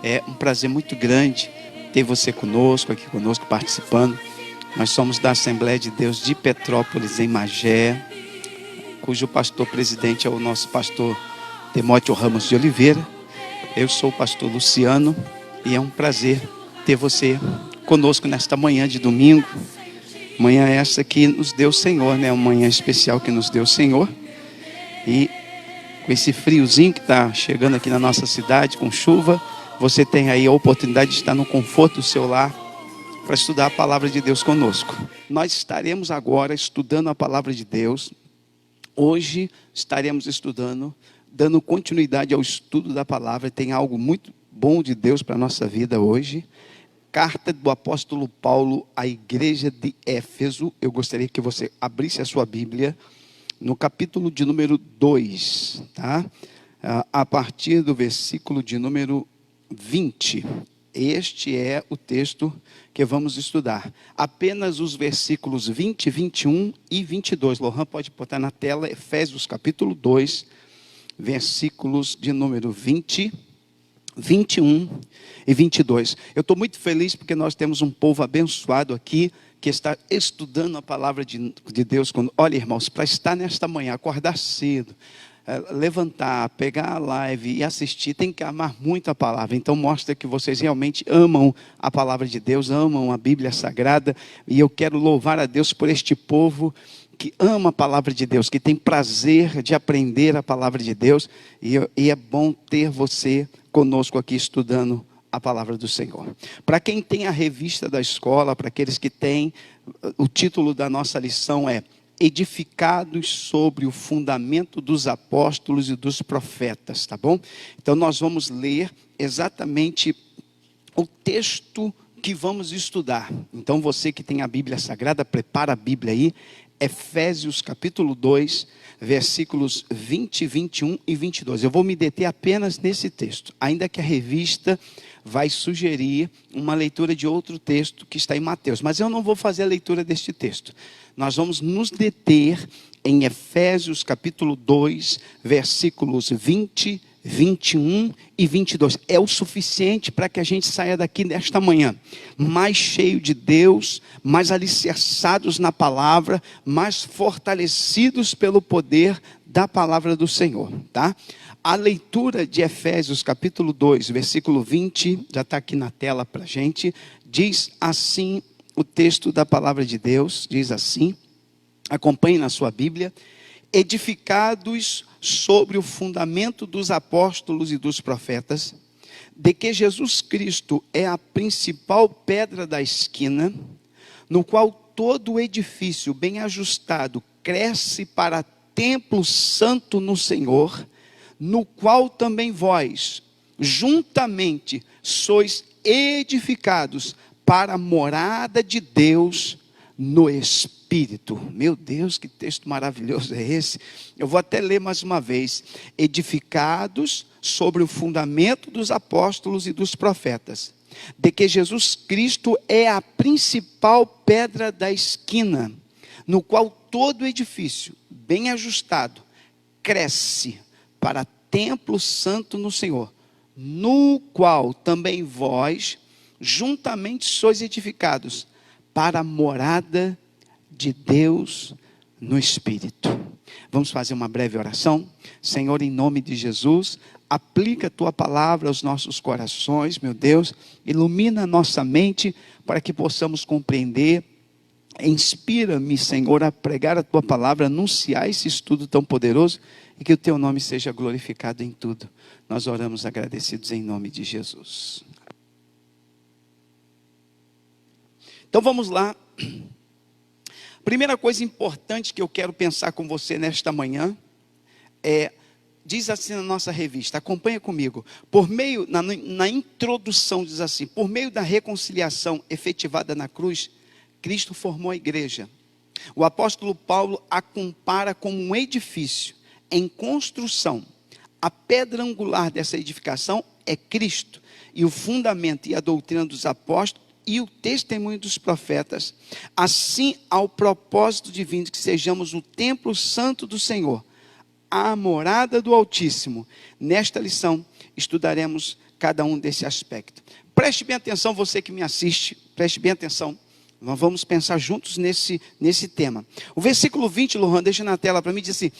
É um prazer muito grande ter você conosco, aqui conosco, participando. Nós somos da Assembleia de Deus de Petrópolis, em Magé, cujo pastor-presidente é o nosso pastor Timóteo Ramos de Oliveira. Eu sou o pastor Luciano e é um prazer ter você conosco nesta manhã de domingo. Manhã essa que nos deu o Senhor, né? Uma manhã especial que nos deu o Senhor. E com esse friozinho que está chegando aqui na nossa cidade, com chuva, você tem aí a oportunidade de estar no conforto do seu lar para estudar a palavra de Deus conosco. Nós estaremos agora estudando a palavra de Deus. Hoje estaremos estudando, dando continuidade ao estudo da palavra. Tem algo muito bom de Deus para a nossa vida hoje. Carta do apóstolo Paulo à igreja de Éfeso. Eu gostaria que você abrisse a sua Bíblia no capítulo de número 2, tá? A partir do versículo de número 20. Este é o texto que vamos estudar. Apenas os versículos 20, 21 e 22. Lohan pode botar na tela, Efésios capítulo 2, versículos de número 20, 21 e 22. Eu estou muito feliz porque nós temos um povo abençoado aqui, que está estudando a palavra de Deus. Olha, irmãos, para estar nesta manhã, acordar cedo, levantar, pegar a live e assistir, tem que amar muito a palavra. Então mostra que vocês realmente amam a palavra de Deus, amam a Bíblia Sagrada. E eu quero louvar a Deus por este povo que ama a palavra de Deus, que tem prazer de aprender a palavra de Deus. E é bom ter você conosco aqui estudando a palavra do Senhor. Para quem tem a revista da escola, para aqueles que têm, o título da nossa lição é Edificados sobre o fundamento dos apóstolos e dos profetas, tá bom? Então nós vamos ler exatamente o texto que vamos estudar. Então você que tem a Bíblia Sagrada, prepara a Bíblia aí, Efésios capítulo 2, versículos 20, 21 e 22. Eu vou me deter apenas nesse texto, ainda que a revista vai sugerir uma leitura de outro texto que está em Mateus, mas eu não vou fazer a leitura deste texto. Nós vamos nos deter em Efésios capítulo 2, versículos 20, 21 e 22. É o suficiente para que a gente saia daqui nesta manhã mais cheio de Deus, mais alicerçados na palavra, mais fortalecidos pelo poder da palavra do Senhor, tá? A leitura de Efésios capítulo 2, versículo 20, já está aqui na tela para a gente, diz assim o texto da palavra de Deus, diz assim, acompanhe na sua Bíblia: edificados sobre o fundamento dos apóstolos e dos profetas, de que Jesus Cristo é a principal pedra da esquina, no qual todo o edifício bem ajustado cresce para templo santo no Senhor, no qual também vós, juntamente, sois edificados para a morada de Deus no Espírito. Meu Deus, que texto maravilhoso é esse? Eu vou até ler mais uma vez. Edificados sobre o fundamento dos apóstolos e dos profetas, de que Jesus Cristo é a principal pedra da esquina, no qual todo edifício bem ajustado cresce para templo santo no Senhor, no qual também vós juntamente sois edificados para a morada de Deus no Espírito. Vamos fazer uma breve oração. Senhor, em nome de Jesus, aplica a tua palavra aos nossos corações, meu Deus, ilumina a nossa mente para que possamos compreender. Inspira-me, Senhor, a pregar a tua palavra, anunciar esse estudo tão poderoso e que o teu nome seja glorificado em tudo. Nós oramos agradecidos em nome de Jesus. Então vamos lá. Primeira coisa importante que eu quero pensar com você nesta manhã diz assim na nossa revista, acompanha comigo, na introdução diz assim: por meio da reconciliação efetivada na cruz, Cristo formou a igreja. O apóstolo Paulo a compara como um edifício em construção. A pedra angular dessa edificação é Cristo, e o fundamento e a doutrina dos apóstolos e o testemunho dos profetas. Assim, ao propósito divino que sejamos o templo santo do Senhor, a morada do Altíssimo. Nesta lição estudaremos cada um desse aspecto. Preste bem atenção, você que me assiste, preste bem atenção. Nós vamos pensar juntos nesse tema. O versículo 20, Lohan, deixa na tela para mim, diz assim: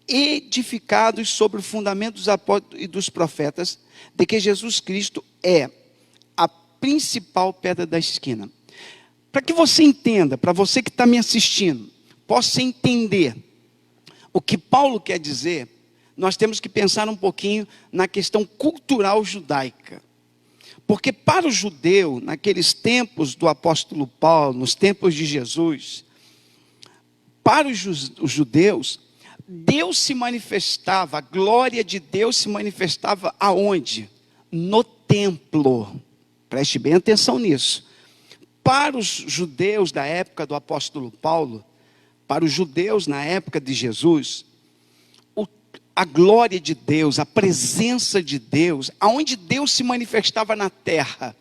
edificados sobre o fundamento dos apóstolos e dos profetas, de que Jesus Cristo é a principal pedra da esquina. Para que você entenda, para você que está me assistindo, possa entender o que Paulo quer dizer, nós temos que pensar um pouquinho na questão cultural judaica. Porque para o judeu, naqueles tempos do apóstolo Paulo, nos tempos de Jesus, para os judeus, Deus se manifestava, a glória de Deus se manifestava aonde? No templo. Preste bem atenção nisso. Para os judeus da época do apóstolo Paulo, para os judeus na época de Jesus, a glória de Deus, a presença de Deus, aonde Deus se manifestava na terra?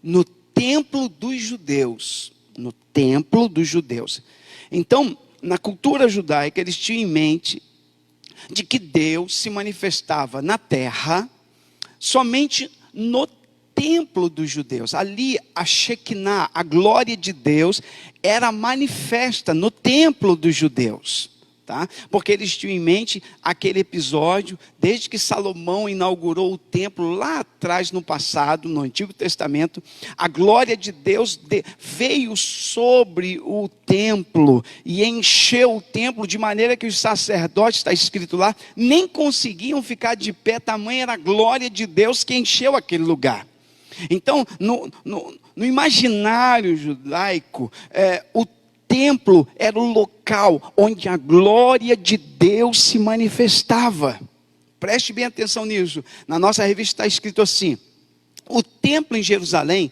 No templo dos judeus. No templo dos judeus. Então, na cultura judaica, eles tinham em mente de que Deus se manifestava na terra somente no templo dos judeus. Ali, a Shekinah, a glória de Deus, era manifesta no templo dos judeus. Tá? Porque eles tinham em mente aquele episódio, desde que Salomão inaugurou o templo lá atrás no passado, no Antigo Testamento, a glória de Deus veio sobre o templo e encheu o templo de maneira que os sacerdotes, está escrito lá, nem conseguiam ficar de pé, tamanha era a glória de Deus que encheu aquele lugar. Então, no imaginário judaico, o templo era o local onde a glória de Deus se manifestava. Preste bem atenção nisso. Na nossa revista está escrito assim: o templo em Jerusalém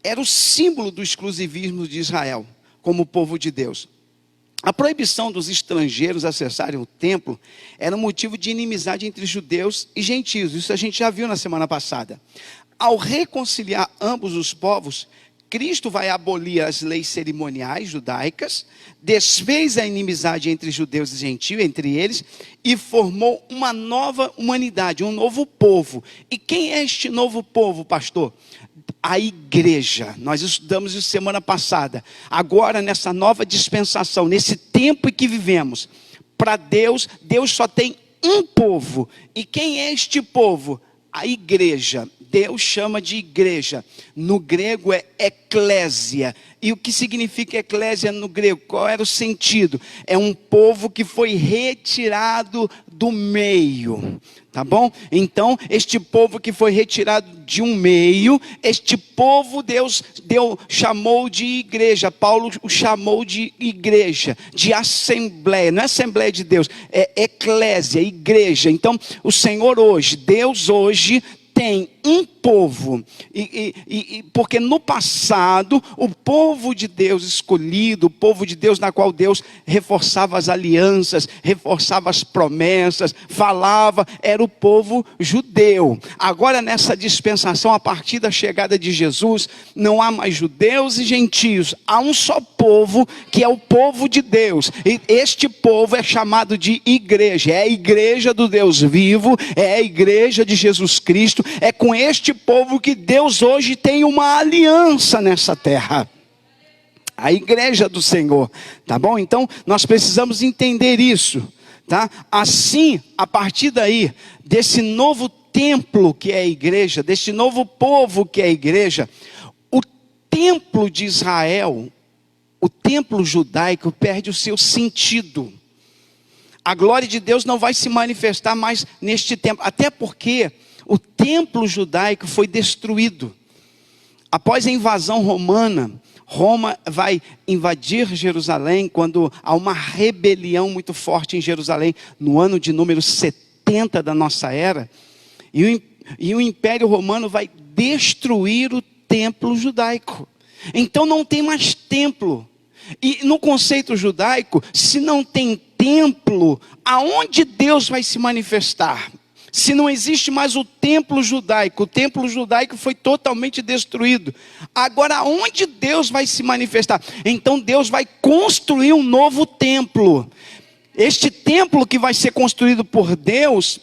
era o símbolo do exclusivismo de Israel como povo de Deus. A proibição dos estrangeiros acessarem o templo era um motivo de inimizade entre judeus e gentios. Isso a gente já viu na semana passada. Ao reconciliar ambos os povos, Cristo vai abolir as leis cerimoniais judaicas, desfez a inimizade entre judeus e gentios, entre eles, e formou uma nova humanidade, um novo povo. E quem é este novo povo, pastor? A igreja. Nós estudamos isso semana passada. Agora, nessa nova dispensação, nesse tempo em que vivemos, para Deus, Deus só tem um povo. E quem é este povo? A igreja. Deus chama de igreja. No grego é eclésia. E o que significa eclésia no grego? Qual era o sentido? É um povo que foi retirado do meio. Tá bom? Então, este povo que foi retirado de um meio, este povo Deus chamou de igreja. Paulo o chamou de igreja, de assembleia. Não é assembleia de Deus, é eclésia, igreja. Então, o Senhor hoje, Deus hoje, tem um povo, porque no passado, o povo de Deus escolhido, o povo de Deus na qual Deus reforçava as alianças, reforçava as promessas, falava, era o povo judeu. Agora nessa dispensação, a partir da chegada de Jesus, não há mais judeus e gentios, há um só povo, que é o povo de Deus, e este povo é chamado de igreja, é a igreja do Deus vivo, é a igreja de Jesus Cristo, é com este povo que Deus hoje tem uma aliança nessa terra. A igreja do Senhor, tá bom? Então, nós precisamos entender isso, tá? Assim, a partir daí, desse novo templo que é a igreja, desse novo povo que é a igreja, o templo de Israel, o templo judaico perde o seu sentido. A glória de Deus não vai se manifestar mais neste templo, até porque o templo judaico foi destruído. Após a invasão romana, Roma vai invadir Jerusalém, quando há uma rebelião muito forte em Jerusalém, no ano de número 70 da nossa era, e o Império Romano vai destruir o templo judaico. Então não tem mais templo. E no conceito judaico, se não tem templo, aonde Deus vai se manifestar? Se não existe mais o templo judaico foi totalmente destruído. Agora, onde Deus vai se manifestar? Então Deus vai construir um novo templo. Este templo que vai ser construído por Deus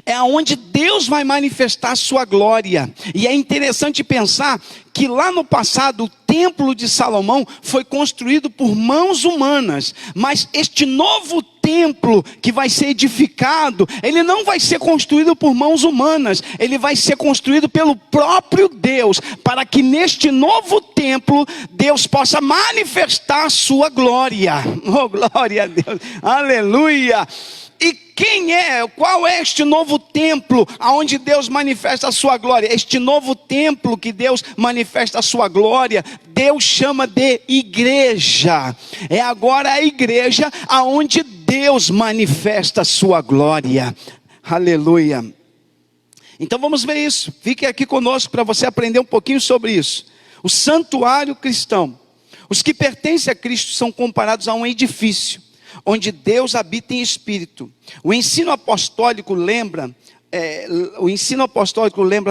é aonde Deus vai manifestar a sua glória. E é interessante pensar que lá no passado o templo de Salomão foi construído por mãos humanas, mas este novo templo que vai ser edificado, ele não vai ser construído por mãos humanas, ele vai ser construído pelo próprio Deus, para que neste novo templo Deus possa manifestar a sua glória. Oh, glória a Deus, aleluia. E qual é este novo templo aonde Deus manifesta a sua glória? Este novo templo que Deus manifesta a sua glória, Deus chama de igreja. É agora a igreja aonde Deus manifesta a sua glória. Aleluia. Então vamos ver isso. Fique aqui conosco para você aprender um pouquinho sobre isso. O santuário cristão. Os que pertencem a Cristo são comparados a um edifício onde Deus habita em espírito. O ensino apostólico lembra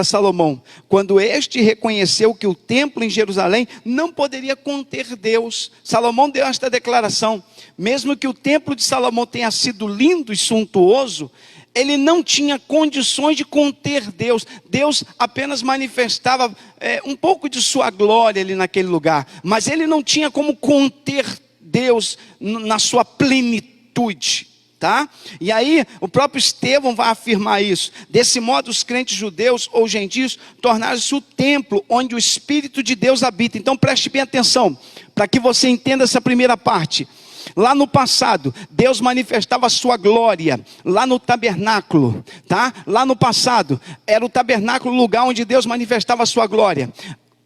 Salomão, quando este reconheceu que o templo em Jerusalém não poderia conter Deus. Salomão deu esta declaração: mesmo que o templo de Salomão tenha sido lindo e suntuoso, ele não tinha condições de conter Deus. Deus apenas manifestava um pouco de sua glória ali naquele lugar, mas ele não tinha como conter Deus na sua plenitude, tá? E aí o próprio Estevão vai afirmar isso. Desse modo os crentes judeus ou gentios tornaram-se o templo onde o Espírito de Deus habita. Então preste bem atenção, para que você entenda essa primeira parte. Lá no passado, Deus manifestava a sua glória lá no tabernáculo, tá? Lá no passado, era o tabernáculo o lugar onde Deus manifestava a sua glória.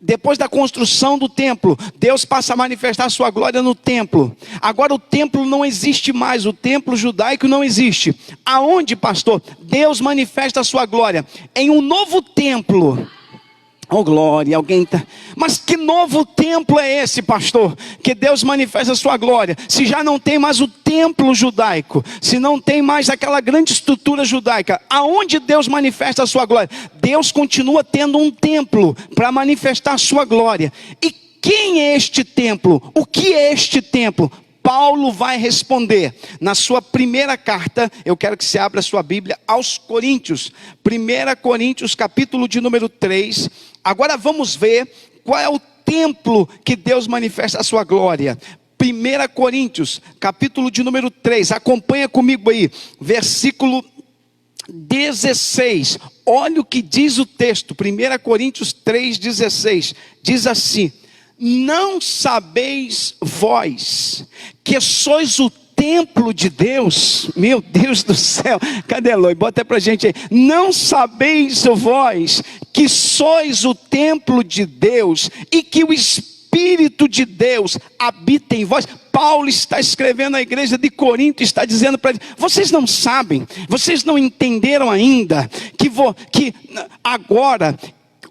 Depois da construção do templo, Deus passa a manifestar a sua glória no templo. Agora o templo não existe mais, o templo judaico não existe. Aonde, pastor? Deus manifesta a sua glória em um novo templo. Oh glória, alguém está... Mas que novo templo é esse, pastor? Que Deus manifesta a sua glória. Se já não tem mais o templo judaico, se não tem mais aquela grande estrutura judaica, aonde Deus manifesta a sua glória? Deus continua tendo um templo para manifestar a sua glória. E quem é este templo? O que é este templo? Paulo vai responder na sua primeira carta. Eu quero que você abra a sua Bíblia aos Coríntios, 1 Coríntios capítulo de número 3. Agora vamos ver qual é o templo que Deus manifesta a sua glória. 1 Coríntios capítulo de número 3, acompanha comigo aí, versículo 16. Olha o que diz o texto, 1 Coríntios 3,16, diz assim: não sabeis vós que sois o templo de Deus? Meu Deus do céu, cadê Eloy? Bota pra gente aí. Não sabeis vós que sois o templo de Deus e que o Espírito de Deus habita em vós? Paulo está escrevendo à igreja de Corinto, está dizendo para eles: vocês não sabem, vocês não entenderam ainda que agora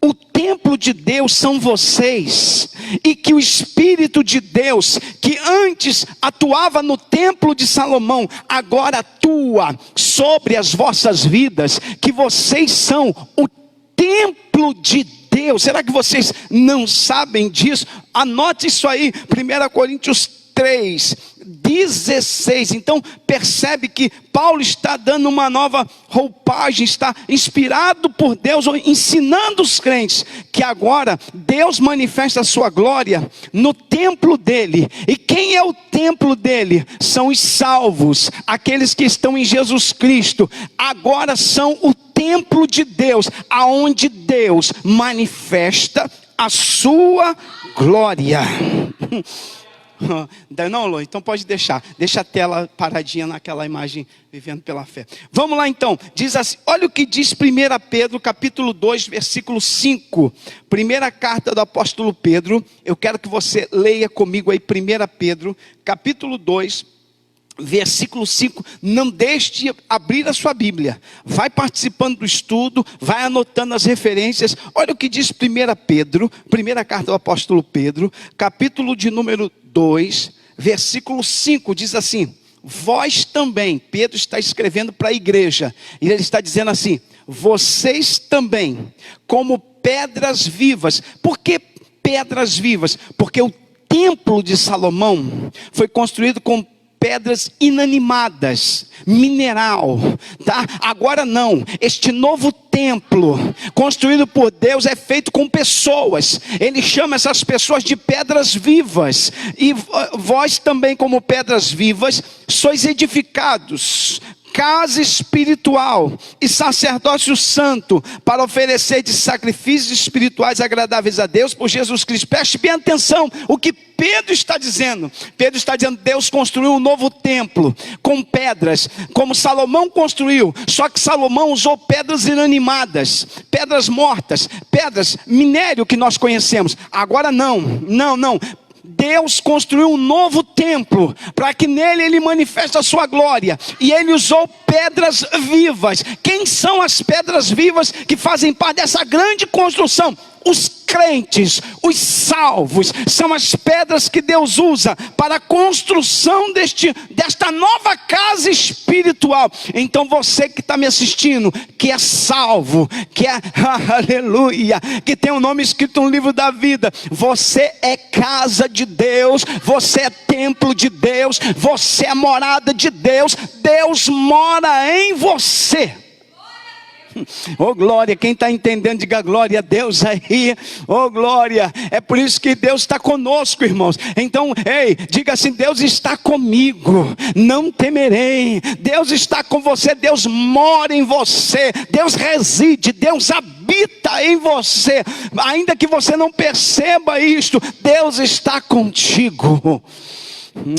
o templo de Deus são vocês, e que o Espírito de Deus, que antes atuava no templo de Salomão, agora atua sobre as vossas vidas, que vocês são o templo de Deus. Será que vocês não sabem disso? Anote isso aí, 1 Coríntios 3:16. Então percebe que Paulo está dando uma nova roupagem, está inspirado por Deus, ensinando os crentes que agora Deus manifesta a sua glória no templo dele. E quem é o templo dele? São os salvos, aqueles que estão em Jesus Cristo. Agora são o templo de Deus, aonde Deus manifesta a sua glória. Não, Lô, então pode deixa a tela paradinha naquela imagem, vivendo pela fé. Vamos lá então, diz assim, olha o que diz 1 Pedro capítulo 2, versículo 5, primeira carta do apóstolo Pedro. Eu quero que você leia comigo aí 1 Pedro capítulo 2, versículo 5, não deixe de abrir a sua Bíblia, vai participando do estudo, vai anotando as referências. Olha o que diz 1 Pedro, primeira carta do apóstolo Pedro, capítulo de número 2, versículo 5, diz assim: vós também, Pedro está escrevendo para a igreja, e ele está dizendo assim: vocês também, como pedras vivas. Por que pedras vivas? Porque o templo de Salomão foi construído com pedras inanimadas, mineral, tá? Agora não, este novo templo construído por Deus é feito com pessoas. Ele chama essas pessoas de pedras vivas, e vós também, como pedras vivas, sois edificados casa espiritual e sacerdócio santo, para oferecer de sacrifícios espirituais agradáveis a Deus por Jesus Cristo. Preste bem atenção o que Pedro está dizendo. Pedro está dizendo: Deus construiu um novo templo com pedras, como Salomão construiu, só que Salomão usou pedras inanimadas, pedras mortas, pedras, minério que nós conhecemos. Agora não. Deus construiu um novo templo, para que nele ele manifeste a sua glória, e ele usou pedras vivas. Quem são as pedras vivas que fazem parte dessa grande construção? Os crentes, os salvos, são as pedras que Deus usa para a construção desta nova casa espiritual. Então você que está me assistindo, que é salvo, que é, aleluia, que tem o nome escrito no livro da vida, você é casa de Deus, você é templo de Deus, você é morada de Deus, Deus mora em você. Oh glória, quem está entendendo, diga glória a Deus aí. Oh glória, é por isso que Deus está conosco, irmãos. Então, ei, diga assim: Deus está comigo, não temerei. Deus está com você, Deus mora em você, Deus reside, Deus habita em você. Ainda que você não perceba isto, Deus está contigo.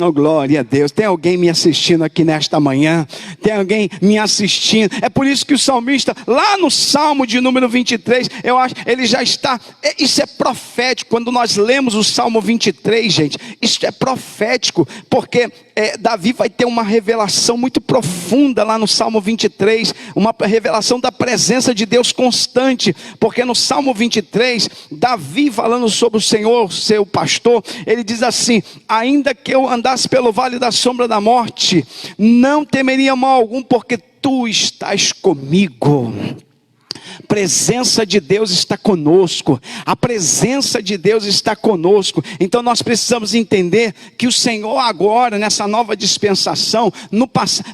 Oh glória a Deus. Tem alguém me assistindo aqui nesta manhã? Tem alguém me assistindo? É por isso que o salmista, lá no Salmo de número 23, eu acho, ele já está, isso é profético. Quando nós lemos o Salmo 23, gente, isso é profético, porque Davi vai ter uma revelação muito profunda lá no Salmo 23, uma revelação da presença de Deus constante, porque no Salmo 23, Davi falando sobre o Senhor, seu pastor, ele diz assim: ainda que eu andasse pelo vale da sombra da morte, não temeria mal algum, porque tu estás comigo. Presença de Deus está conosco, a presença de Deus está conosco. Então nós precisamos entender que o Senhor agora, nessa nova dispensação,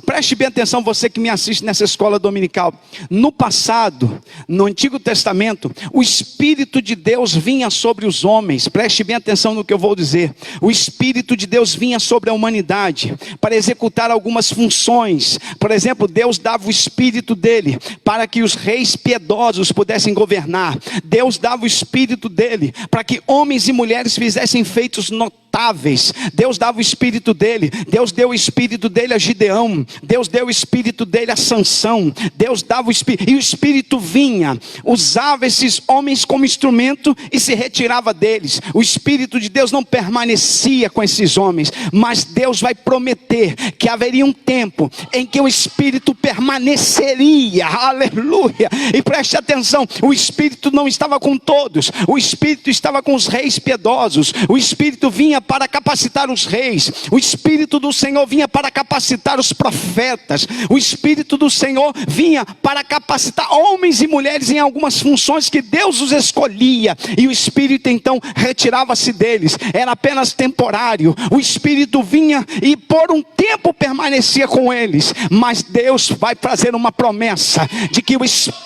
preste bem atenção, você que me assiste nessa escola dominical, no passado, no Antigo Testamento, o Espírito de Deus vinha sobre os homens. Preste bem atenção no que eu vou dizer. O Espírito de Deus vinha sobre a humanidade, para executar algumas funções. Por exemplo, Deus dava o Espírito dele, para que os reis piedosos pudessem governar. Deus dava o Espírito dele, para que homens e mulheres fizessem feitos notáveis. Deus dava o Espírito dele. Deus deu o Espírito dele a Gideão. Deus deu o Espírito dele a Sansão. Deus dava o Espírito, e o Espírito vinha, usava esses homens como instrumento e se retirava deles. O Espírito de Deus não permanecia com esses homens, mas Deus vai prometer que haveria um tempo em que o Espírito permaneceria. Aleluia. E preste atenção, o Espírito não estava com todos, o Espírito estava com os reis piedosos. O Espírito vinha para capacitar os reis, o Espírito do Senhor vinha para capacitar os profetas, o Espírito do Senhor vinha para capacitar homens e mulheres em algumas funções que Deus os escolhia, e o Espírito então retirava-se deles, era apenas temporário. O Espírito vinha e por um tempo permanecia com eles, mas Deus vai fazer uma promessa de que o Espírito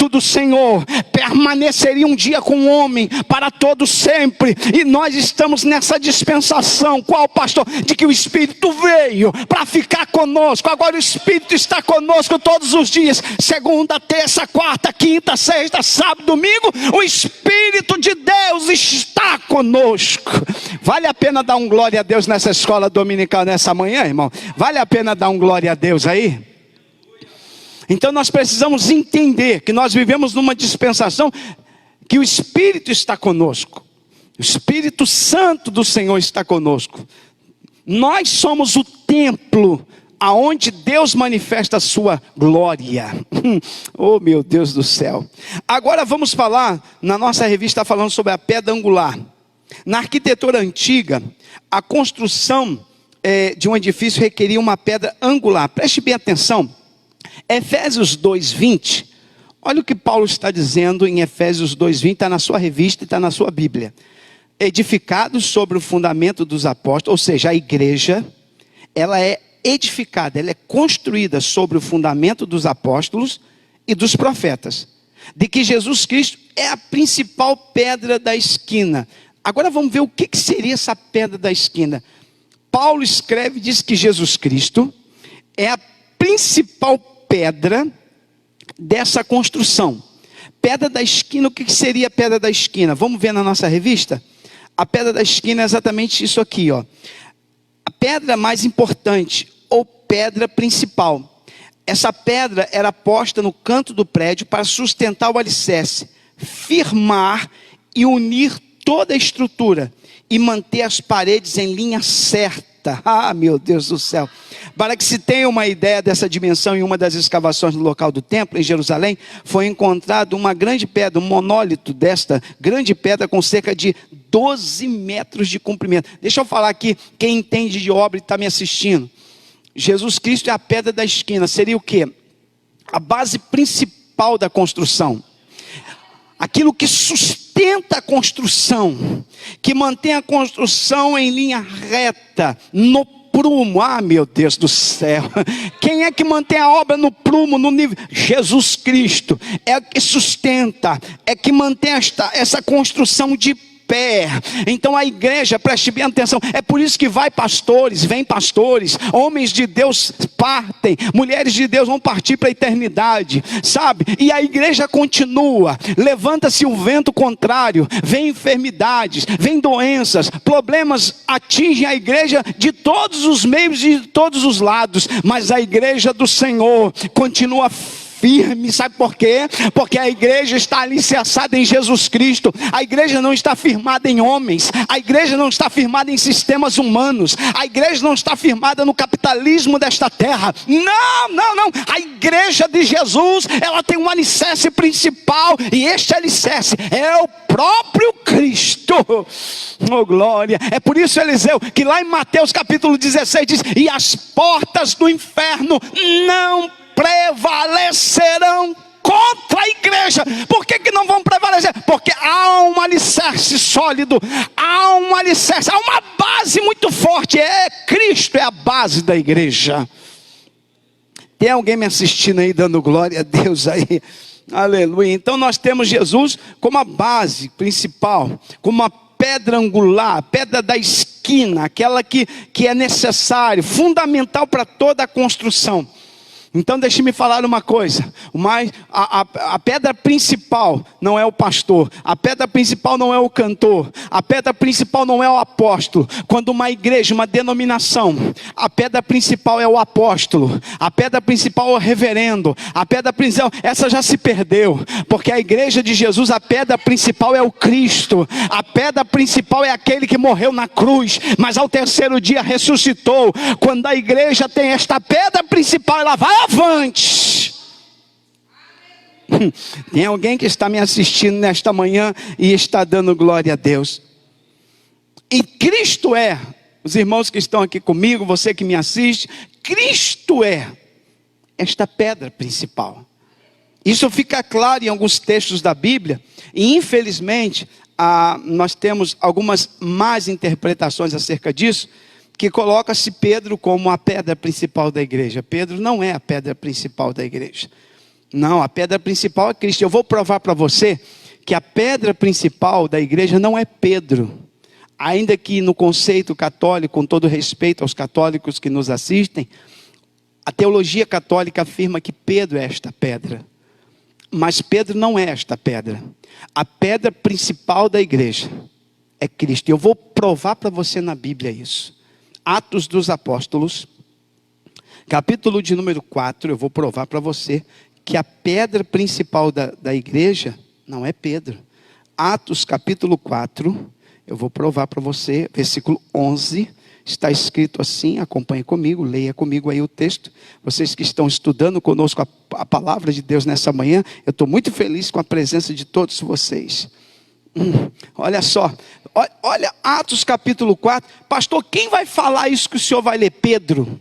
do Senhor permaneceria um dia com o homem para todo sempre. E nós estamos nessa dispensação. Qual, pastor? De que o Espírito veio para ficar conosco. Agora o Espírito está conosco todos os dias, segunda, terça, quarta, quinta, sexta, sábado, domingo. O Espírito de Deus está conosco. Vale a pena dar um glória a Deus nessa escola dominical nessa manhã, irmão? Vale a pena dar um glória a Deus aí? Então nós precisamos entender que nós vivemos numa dispensação que o Espírito está conosco. O Espírito Santo do Senhor está conosco. Nós somos o templo aonde Deus manifesta a sua glória. Oh meu Deus do céu. Agora vamos falar, na nossa revista está falando sobre a pedra angular. Na arquitetura antiga, a construção de um edifício requeria uma pedra angular. Preste bem atenção. Efésios 2:20, olha o que Paulo está dizendo em Efésios 2:20, está na sua revista e está na sua Bíblia. Edificados sobre o fundamento dos apóstolos, ou seja, a igreja, ela é edificada, ela é construída sobre o fundamento dos apóstolos e dos profetas, de que Jesus Cristo é a principal pedra da esquina. Agora vamos ver o que seria essa pedra da esquina. Paulo escreve e diz que Jesus Cristo é a principal pedra dessa construção. Pedra da esquina, o que seria a pedra da esquina? Vamos ver na nossa revista? A pedra da esquina é exatamente isso aqui, ó. A pedra mais importante, ou pedra principal. Essa pedra era posta no canto do prédio para sustentar o alicerce, firmar e unir toda a estrutura e manter as paredes em linha certa. Ah, meu Deus do céu. Para que se tenha uma ideia dessa dimensão, em uma das escavações no local do templo, em Jerusalém, foi encontrado uma grande pedra, um monólito desta grande pedra com cerca de 12 metros de comprimento. Deixa eu falar aqui, quem entende de obra e está me assistindo. Jesus Cristo é a pedra da esquina. Seria o quê? A base principal da construção. Aquilo que sustenta a construção, que mantém a construção em linha reta, no prumo. Ah, meu Deus do céu. Quem é que mantém a obra no prumo, no nível? Jesus Cristo. É o que sustenta, é que mantém essa construção de pé. Então a igreja, preste bem atenção, é por isso que vem pastores, homens de Deus partem, mulheres de Deus vão partir para a eternidade, sabe? E a igreja continua, levanta-se o vento contrário, vem enfermidades, vem doenças, problemas atingem a igreja de todos os meios e de todos os lados, mas a igreja do Senhor continua firme. Sabe por quê? Porque a igreja está alicerçada em Jesus Cristo. A igreja não está firmada em homens, a igreja não está firmada em sistemas humanos, a igreja não está firmada no capitalismo desta terra. Não, a igreja de Jesus, ela tem um alicerce principal, e este alicerce é o próprio Cristo. Oh glória. É por isso, Eliseu, que lá em Mateus capítulo 16 diz: e as portas do inferno não prevalecerão contra a igreja. Por que não vão prevalecer? Porque há um alicerce sólido, há um alicerce, há uma base muito forte. Cristo é a base da igreja. Tem alguém me assistindo aí, dando glória a Deus aí? Aleluia. Então nós temos Jesus como a base principal, como a pedra angular, a pedra da esquina, aquela que é necessário, fundamental para toda a construção. Então deixe-me falar uma coisa, a pedra principal não é o pastor, a pedra principal não é o cantor, a pedra principal não é o apóstolo. Quando uma igreja, uma denominação, a pedra principal é o apóstolo, a pedra principal é o reverendo, a pedra principal, essa já se perdeu, porque a igreja de Jesus, a pedra principal é o Cristo, a pedra principal é aquele que morreu na cruz, mas ao terceiro dia ressuscitou. Quando a igreja tem esta pedra principal, ela vai avante. Tem alguém que está me assistindo nesta manhã e está dando glória a Deus. E Cristo é, os irmãos que estão aqui comigo, você que me assiste, Cristo é esta pedra principal. Isso fica claro em alguns textos da Bíblia, e infelizmente nós temos algumas más interpretações acerca disso, que coloca-se Pedro como a pedra principal da igreja. Pedro não é a pedra principal da igreja. Não, a pedra principal é Cristo. Eu vou provar para você que a pedra principal da igreja não é Pedro. Ainda que no conceito católico, com todo respeito aos católicos que nos assistem, a teologia católica afirma que Pedro é esta pedra. Mas Pedro não é esta pedra. A pedra principal da igreja é Cristo. Eu vou provar para você na Bíblia isso. Atos dos Apóstolos, capítulo de número 4, eu vou provar para você que a pedra principal da igreja não é Pedro. Atos capítulo 4, eu vou provar para você, versículo 11, está escrito assim, acompanhe comigo, leia comigo aí o texto. Vocês que estão estudando conosco a palavra de Deus nessa manhã, eu estou muito feliz com a presença de todos vocês. Olha só, olha Atos capítulo 4, pastor, quem vai falar isso que o senhor vai ler? Pedro.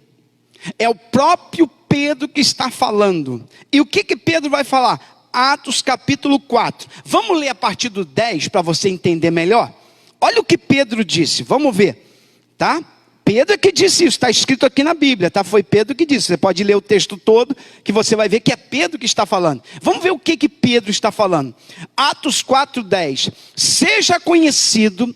É o próprio Pedro que está falando. E o que Pedro vai falar? Atos capítulo 4. Vamos ler a partir do 10 para você entender melhor? Olha o que Pedro disse, vamos ver, tá? Pedro é que disse isso, está escrito aqui na Bíblia, tá? Foi Pedro que disse. Você pode ler o texto todo, que você vai ver que é Pedro que está falando. Vamos ver o que Pedro está falando. Atos 4:10. Seja conhecido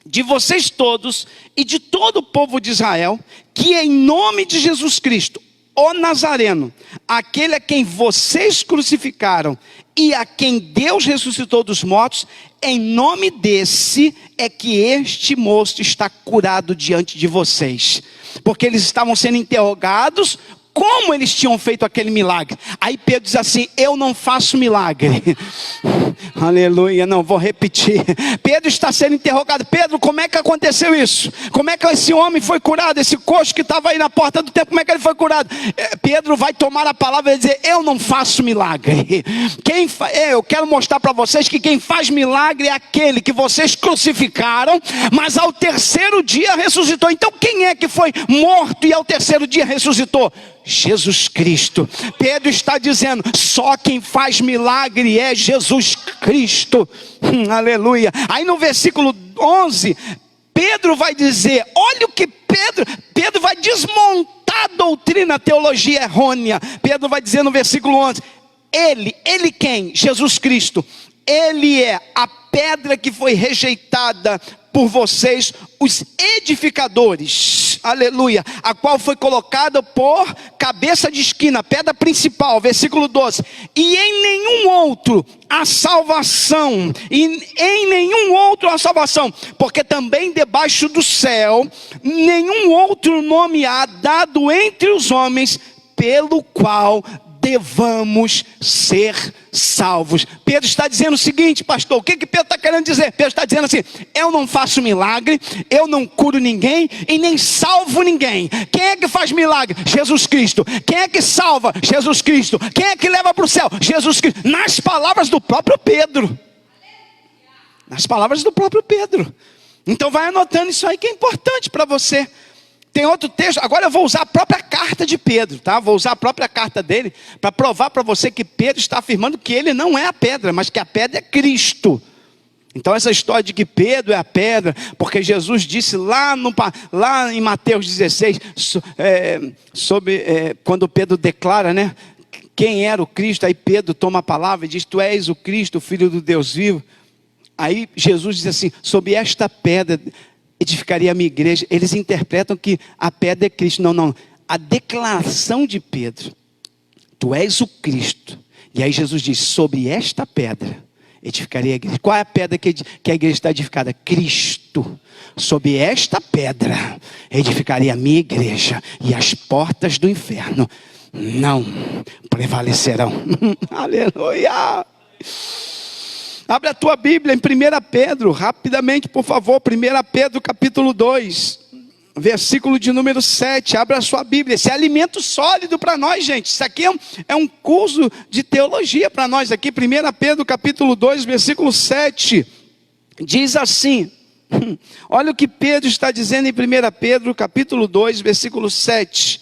de vocês todos e de todo o povo de Israel, que em nome de Jesus Cristo, o Nazareno, aquele a quem vocês crucificaram e a quem Deus ressuscitou dos mortos, em nome desse é que este moço está curado diante de vocês. Porque eles estavam sendo interrogados como eles tinham feito aquele milagre. Aí Pedro diz assim: eu não faço milagre. Aleluia, não, vou repetir. Pedro está sendo interrogado. Pedro, como é que aconteceu isso? Como é que esse homem foi curado? Esse coxo que estava aí na porta do templo, como é que ele foi curado? Pedro vai tomar a palavra e dizer: eu não faço milagre. Eu quero mostrar para vocês que quem faz milagre é aquele que vocês crucificaram, mas ao terceiro dia ressuscitou. Então quem é que foi morto e ao terceiro dia ressuscitou? Jesus Cristo. Pedro está dizendo: só quem faz milagre é Jesus Cristo. Aleluia. Aí no versículo 11, Pedro vai dizer, olha o que Pedro vai desmontar a doutrina, a teologia errônea. Pedro vai dizer no versículo 11, ele quem? Jesus Cristo. Ele é a pedra que foi rejeitada por vocês, os edificadores, aleluia, a qual foi colocada por cabeça de esquina, pedra principal, versículo 12, e em nenhum outro a salvação, porque também debaixo do céu, nenhum outro nome há dado entre os homens, pelo qual devamos ser salvos. Pedro está dizendo o seguinte, pastor, o que Pedro está querendo dizer? Pedro está dizendo assim: eu não faço milagre, eu não curo ninguém e nem salvo ninguém. Quem é que faz milagre? Jesus Cristo. Quem é que salva? Jesus Cristo. Quem é que leva para o céu? Jesus Cristo. Nas palavras do próprio Pedro. Nas palavras do próprio Pedro. Então vai anotando isso aí que é importante para você. Tem outro texto, agora eu vou usar a própria carta de Pedro, tá? Vou usar a própria carta dele para provar para você que Pedro está afirmando que ele não é a pedra, mas que a pedra é Cristo. Então essa história de que Pedro é a pedra, porque Jesus disse lá em Mateus 16, quando Pedro declara, né, quem era o Cristo, aí Pedro toma a palavra e diz: tu és o Cristo, o Filho do Deus vivo. Aí Jesus diz assim: sob esta pedra edificaria a minha igreja. Eles interpretam que a pedra é Cristo. Não. A declaração de Pedro: tu és o Cristo. E aí Jesus diz: sobre esta pedra edificaria a igreja. Qual é a pedra que a igreja está edificada? Cristo. Sobre esta pedra edificaria a minha igreja, e as portas do inferno não prevalecerão. Aleluia. Abre a tua Bíblia em 1 Pedro, rapidamente por favor, 1 Pedro capítulo 2, versículo de número 7, abra a sua Bíblia. Esse é alimento sólido para nós, gente. Isso aqui é um curso de teologia para nós aqui. 1 Pedro capítulo 2, versículo 7, diz assim, olha o que Pedro está dizendo em 1 Pedro capítulo 2, versículo 7,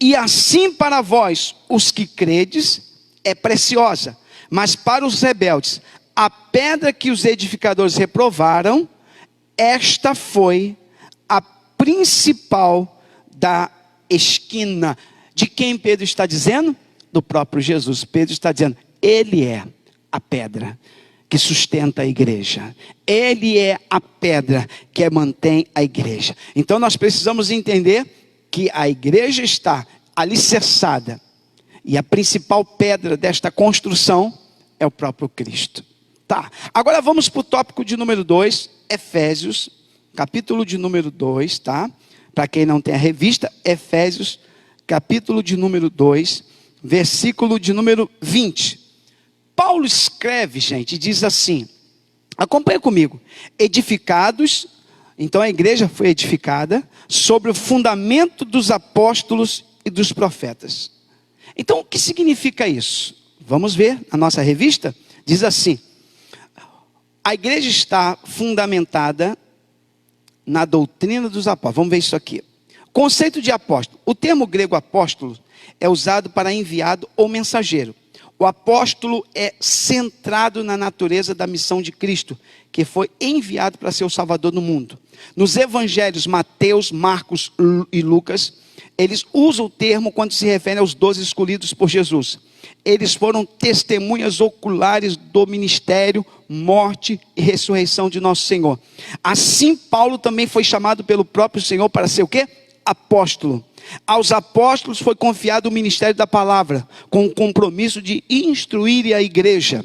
e assim para vós, os que credes, é preciosa, mas para os rebeldes, a pedra que os edificadores reprovaram, esta foi a principal da esquina. De quem Pedro está dizendo? Do próprio Jesus. Pedro está dizendo: ele é a pedra que sustenta a igreja. Ele é a pedra que mantém a igreja. Então nós precisamos entender que a igreja está alicerçada, e a principal pedra desta construção é o próprio Cristo. Tá, agora vamos para o tópico de número 2, Efésios, capítulo de número 2, tá? Para quem não tem a revista, Efésios, capítulo de número 2, versículo de número 20. Paulo escreve, gente, e diz assim, acompanha comigo: edificados, então a igreja foi edificada sobre o fundamento dos apóstolos e dos profetas. Então o que significa isso? Vamos ver na nossa revista, diz assim: a igreja está fundamentada na doutrina dos apóstolos. Vamos ver isso aqui. Conceito de apóstolo. O termo grego apóstolo é usado para enviado ou mensageiro. O apóstolo é centrado na natureza da missão de Cristo, que foi enviado para ser o Salvador do mundo. Nos evangelhos Mateus, Marcos e Lucas, eles usam o termo quando se referem aos 12 escolhidos por Jesus. Eles foram testemunhas oculares do ministério, morte e ressurreição de nosso Senhor. Assim, Paulo também foi chamado pelo próprio Senhor para ser o quê? Apóstolo. Aos apóstolos foi confiado o ministério da palavra, com o compromisso de instruir a igreja.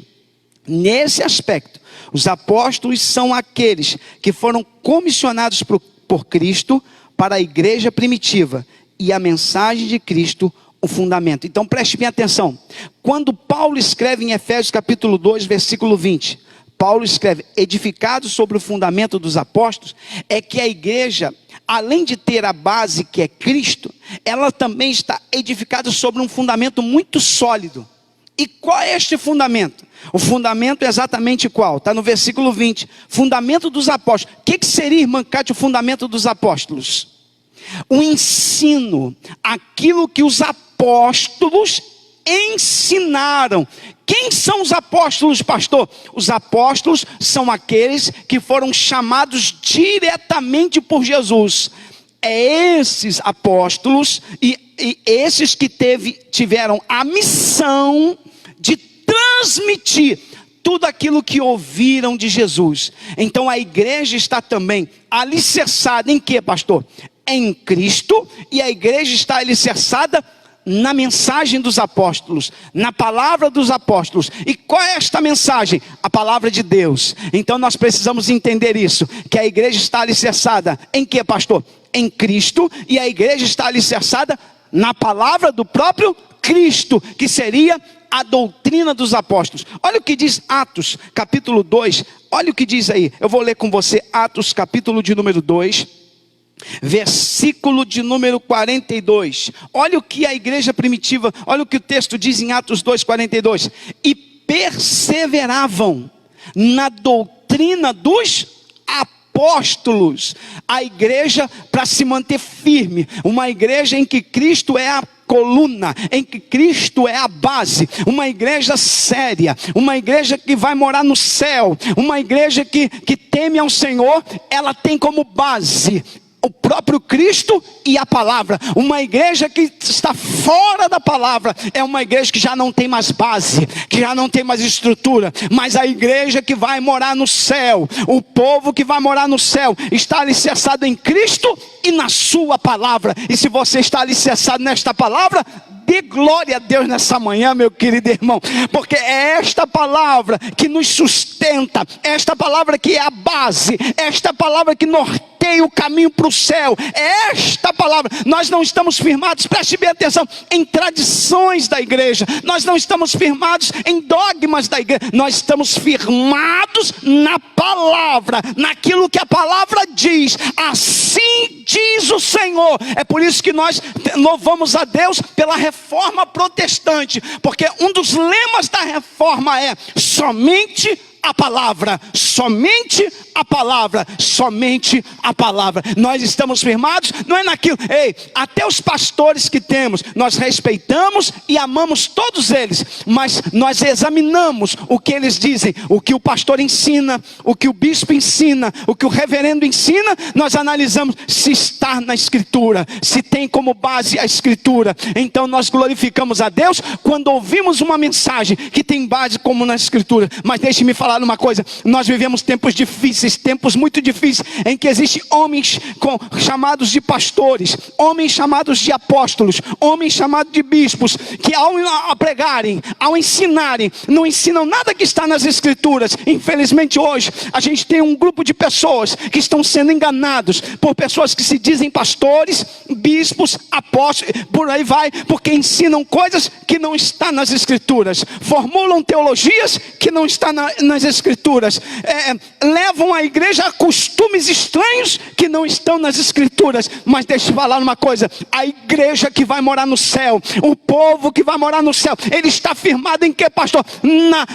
Nesse aspecto, os apóstolos são aqueles que foram comissionados por Cristo para a igreja primitiva, e a mensagem de Cristo o fundamento. Então preste bem atenção. Quando Paulo escreve em Efésios capítulo 2, versículo 20, Paulo escreve, edificado sobre o fundamento dos apóstolos, é que a igreja, além de ter a base que é Cristo, ela também está edificada sobre um fundamento muito sólido. E qual é este fundamento? O fundamento é exatamente qual? Está no versículo 20, fundamento dos apóstolos. O que seria, irmã Cátia, o fundamento dos apóstolos? O ensino, aquilo que os apóstolos ensinaram. Quem são os apóstolos, pastor? Os apóstolos são aqueles que foram chamados diretamente por Jesus. É esses apóstolos e esses que tiveram a missão de transmitir tudo aquilo que ouviram de Jesus. Então a igreja está também alicerçada em quê, pastor? Em Cristo, e a igreja está alicerçada na mensagem dos apóstolos, na palavra dos apóstolos. E qual é esta mensagem? A palavra de Deus. Então nós precisamos entender isso, que a igreja está alicerçada em quê, pastor? Em Cristo, e a igreja está alicerçada na palavra do próprio Cristo, que seria a doutrina dos apóstolos. Olha o que diz Atos capítulo 2, olha o que diz aí, eu vou ler com você Atos capítulo de número 2, versículo de número 42. Olha o que a igreja primitiva, olha o que o texto diz em Atos 2:42. E perseveravam na doutrina dos apóstolos. A igreja, para se manter firme, uma igreja em que Cristo é a coluna, em que Cristo é a base, uma igreja séria, uma igreja que vai morar no céu, uma igreja que teme ao Senhor, ela tem como base o próprio Cristo e a palavra. Uma igreja que está fora da palavra é uma igreja que já não tem mais base, que já não tem mais estrutura. Mas a igreja que vai morar no céu, o povo que vai morar no céu, está alicerçado em Cristo e na sua palavra. E se você está alicerçado nesta palavra, dê glória a Deus nessa manhã, meu querido irmão, porque é esta palavra que nos sustenta, esta palavra que é a base, esta palavra que norteia o caminho para o céu, é esta palavra. Nós não estamos firmados, preste bem atenção, em tradições da igreja, nós não estamos firmados em dogmas da igreja, nós estamos firmados na palavra, naquilo que a palavra diz. Assim diz o Senhor. É por isso que nós louvamos a Deus pela reforma protestante, porque um dos lemas da reforma é somente a palavra, somente a palavra, somente a palavra. Nós estamos firmados, não é naquilo, até os pastores que temos, nós respeitamos e amamos todos eles, mas nós examinamos o que eles dizem, o que o pastor ensina, o que o bispo ensina, o que o reverendo ensina, nós analisamos se está na escritura, se tem como base a escritura. Então nós glorificamos a Deus quando ouvimos uma mensagem que tem base como na escritura. Mas deixe-me falar uma coisa, nós vivemos tempos difíceis, tempos muito difíceis, em que existem homens chamados de pastores, homens chamados de apóstolos, homens chamados de bispos, que ao pregarem, ao ensinarem, não ensinam nada que está nas escrituras. Infelizmente hoje, a gente tem um grupo de pessoas que estão sendo enganados por pessoas que se dizem pastores, bispos, apóstolos, por aí vai, porque ensinam coisas que não estão nas escrituras, formulam teologias que não estão nas escrituras, levam a igreja a costumes estranhos que não estão nas escrituras. Mas deixa eu falar uma coisa, a igreja que vai morar no céu, o povo que vai morar no céu, ele está firmado em que, pastor?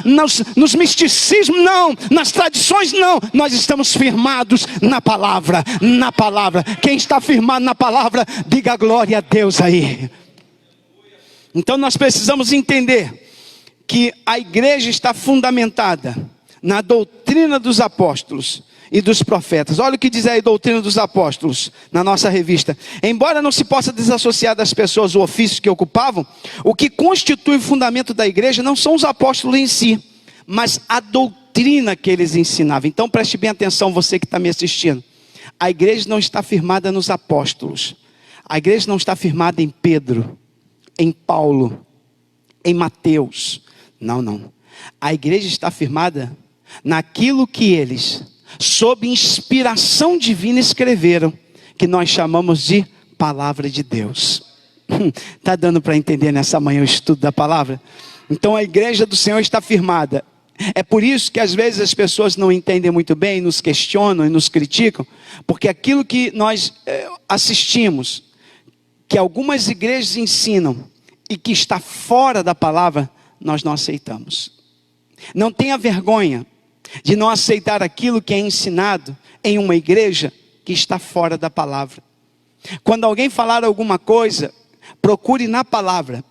Nos misticismos? Não. Nas tradições? Não. Nós estamos firmados na palavra, na palavra. Quem está firmado na palavra, diga glória a Deus aí. Então nós precisamos entender que a igreja está fundamentada na doutrina dos apóstolos e dos profetas. Olha o que diz aí a doutrina dos apóstolos na nossa revista. Embora não se possa desassociar das pessoas o ofício que ocupavam, o que constitui o fundamento da igreja não são os apóstolos em si, mas a doutrina que eles ensinavam. Então preste bem atenção, você que está me assistindo. A igreja não está firmada nos apóstolos. A igreja não está firmada em Pedro, em Paulo, em Mateus. Não. A igreja está firmada naquilo que eles, sob inspiração divina, escreveram, que nós chamamos de palavra de Deus. Está dando para entender nessa manhã o estudo da palavra? Então a igreja do Senhor está firmada. É por isso que às vezes as pessoas não entendem muito bem, nos questionam e nos criticam, porque aquilo que nós assistimos, que algumas igrejas ensinam e que está fora da palavra, nós não aceitamos. Não tenha vergonha de não aceitar aquilo que é ensinado em uma igreja que está fora da palavra. Quando alguém falar alguma coisa, procure na palavra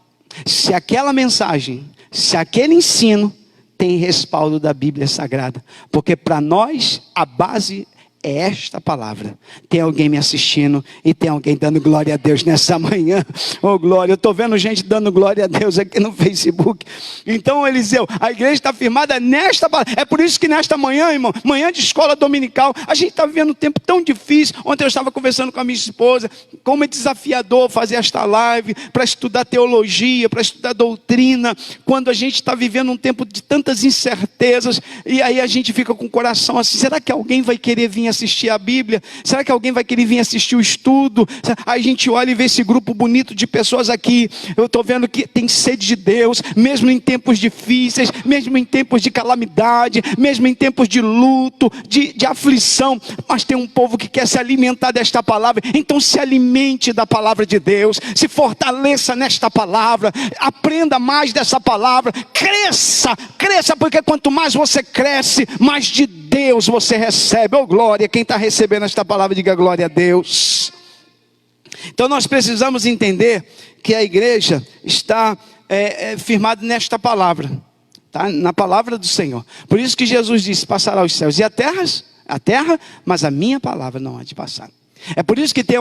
se aquela mensagem, se aquele ensino tem respaldo da Bíblia Sagrada, porque para nós a base é esta palavra. Tem alguém me assistindo e tem alguém dando glória a Deus nessa manhã. Oh glória, eu estou vendo gente dando glória a Deus aqui no Facebook. Então Eliseu, a igreja está firmada nesta palavra. É por isso que nesta manhã, irmão, manhã de escola dominical, a gente está vivendo um tempo tão difícil. Ontem eu estava conversando com a minha esposa, como é desafiador fazer esta live, para estudar teologia, para estudar doutrina, quando a gente está vivendo um tempo de tantas incertezas, e aí a gente fica com o coração assim, será que alguém vai querer vir assistir a Bíblia? Será que alguém vai querer vir assistir o estudo? Aí a gente olha e vê esse grupo bonito de pessoas aqui. Eu estou vendo que tem sede de Deus, mesmo em tempos difíceis, mesmo em tempos de calamidade, mesmo em tempos de luto, de aflição, mas tem um povo que quer se alimentar desta palavra. Então se alimente da palavra de Deus, se fortaleça nesta palavra, aprenda mais dessa palavra, cresça, porque quanto mais você cresce, mais de Deus você recebe. Oh glória, quem está recebendo esta palavra, diga glória a Deus. Então nós precisamos entender que a igreja está firmada nesta palavra, tá? Na palavra do Senhor. Por isso que Jesus disse, passará os céus e a terra, mas a minha palavra não há de passar. É por isso que tem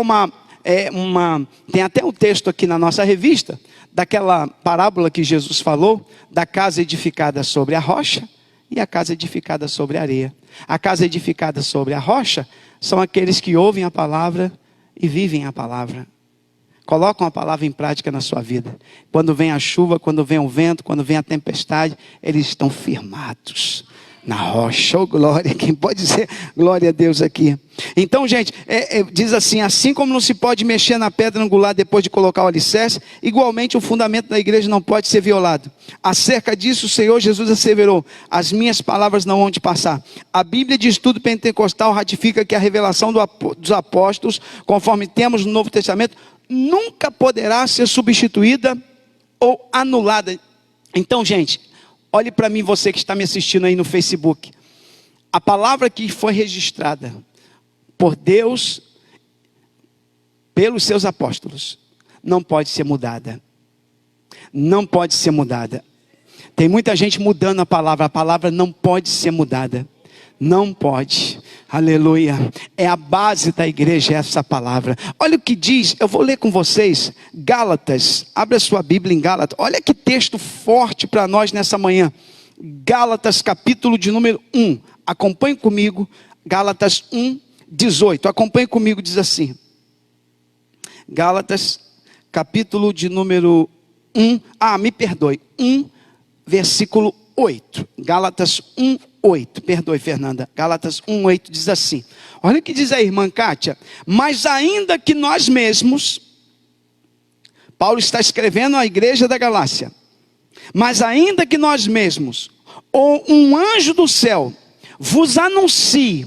tem até um texto aqui na nossa revista, daquela parábola que Jesus falou, da casa edificada sobre a rocha, e a casa edificada sobre a areia. A casa edificada sobre a rocha são aqueles que ouvem a palavra e vivem a palavra. Colocam a palavra em prática na sua vida. Quando vem a chuva, quando vem o vento, quando vem a tempestade, eles estão firmados na rocha. Oh glória, quem pode dizer glória a Deus aqui? Então gente, diz assim como não se pode mexer na pedra angular depois de colocar o alicerce, igualmente o fundamento da igreja não pode ser violado. Acerca disso o Senhor Jesus asseverou, as minhas palavras não hão de passar. A Bíblia de Estudo Pentecostal ratifica que a revelação dos apóstolos, conforme temos no Novo Testamento, nunca poderá ser substituída ou anulada. Então gente, olhe para mim, você que está me assistindo aí no Facebook. A palavra que foi registrada por Deus, pelos seus apóstolos, não pode ser mudada. Não pode ser mudada. Tem muita gente mudando a palavra não pode ser mudada. Não pode. Aleluia. É a base da igreja essa palavra. Olha o que diz, eu vou ler com vocês, Gálatas. Abre a sua Bíblia em Gálatas. Olha que texto forte para nós nessa manhã. Gálatas capítulo de número 1. Acompanhe comigo. Gálatas 1, 18. Acompanhe comigo, diz assim. Gálatas capítulo de número 1. Me perdoe. 1, versículo 8. Gálatas 1, 8, perdoe Fernanda, Gálatas 1:8 diz assim, olha o que diz a irmã Kátia, mas ainda que nós mesmos, Paulo está escrevendo à igreja da Galácia, mas ainda que nós mesmos, ou um anjo do céu, vos anuncie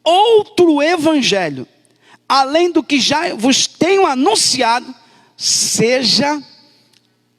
outro evangelho, além do que já vos tenho anunciado, seja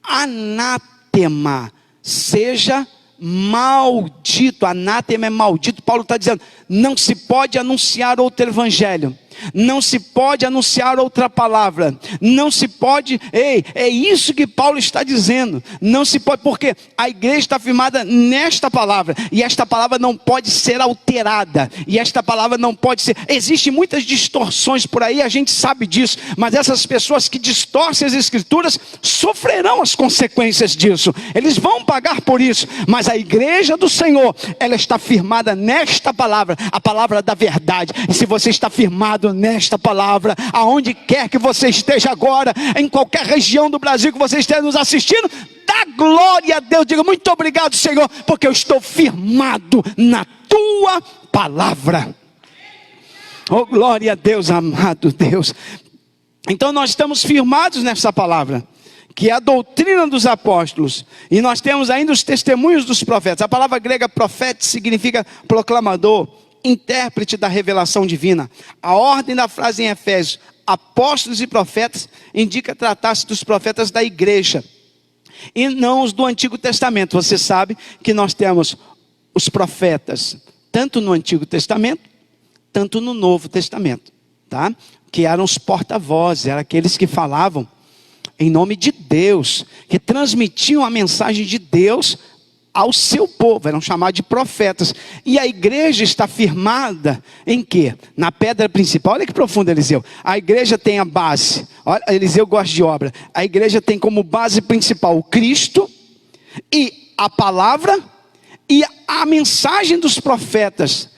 anátema, seja maldito. Anátema é maldito. Paulo está dizendo, não se pode anunciar outro evangelho Não se pode anunciar outra palavra. Não se pode, é isso que Paulo está dizendo. Não se pode, porque a igreja está firmada nesta palavra. E esta palavra não pode ser alterada. E esta palavra não pode ser... Existem muitas distorções por aí, a gente sabe disso. Mas essas pessoas que distorcem as escrituras sofrerão as consequências disso. Eles vão pagar por isso. Mas a igreja do Senhor, ela está firmada nesta palavra, a palavra da verdade. E se você está firmado nesta palavra, aonde quer que você esteja agora, em qualquer região do Brasil que você esteja nos assistindo, dá glória a Deus, diga muito obrigado, Senhor, porque eu estou firmado na tua palavra. Oh, glória a Deus, amado Deus. Então nós estamos firmados nessa palavra, que é a doutrina dos apóstolos, e nós temos ainda os testemunhos dos profetas. A palavra grega profeta significa proclamador, intérprete da revelação divina. A ordem da frase em Efésios, apóstolos e profetas, indica tratar-se dos profetas da igreja, e não os do Antigo Testamento. Você sabe que nós temos os profetas, tanto no Antigo Testamento, tanto no Novo Testamento, tá? Que eram os porta-vozes, eram aqueles que falavam em nome de Deus, que transmitiam a mensagem de Deus ao seu povo, eram chamados de profetas. E a igreja está firmada em quê? Na pedra principal. Olha que profundo, Eliseu. A igreja tem a base. Olha, Eliseu gosta de obra. A igreja tem como base principal o Cristo e a palavra e a mensagem dos profetas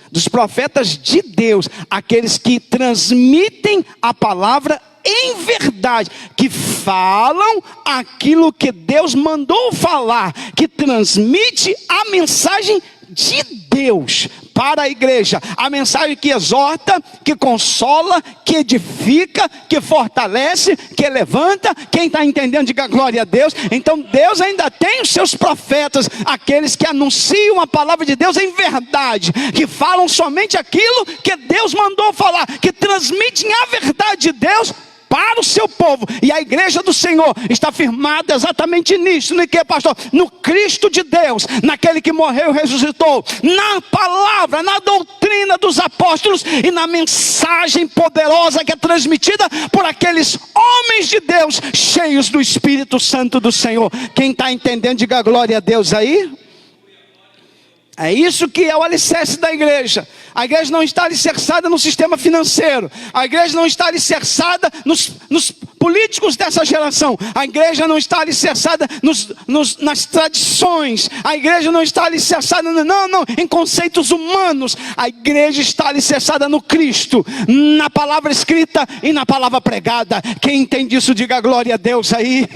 de Deus, aqueles que transmitem a palavra em verdade, que falam aquilo que Deus mandou falar, que transmite a mensagem de Deus para a igreja, a mensagem que exorta, que consola, que edifica, que fortalece, que levanta. Quem está entendendo, diga glória a Deus. Então Deus ainda tem os seus profetas, aqueles que anunciam a palavra de Deus em verdade, que falam somente aquilo que Deus mandou falar, que transmitem a verdade de Deus para o seu povo. E a igreja do Senhor está firmada exatamente nisso. No que, pastor? No Cristo de Deus, naquele que morreu e ressuscitou, na palavra, na doutrina dos apóstolos e na mensagem poderosa que é transmitida por aqueles homens de Deus cheios do Espírito Santo do Senhor. Quem está entendendo, diga glória a Deus aí. É isso que é o alicerce da igreja. A igreja não está alicerçada no sistema financeiro. A igreja não está alicerçada nos políticos dessa geração. A igreja não está alicerçada nas tradições. A igreja não está alicerçada em conceitos humanos. A igreja está alicerçada no Cristo, na palavra escrita e na palavra pregada. Quem entende isso, diga glória a Deus aí.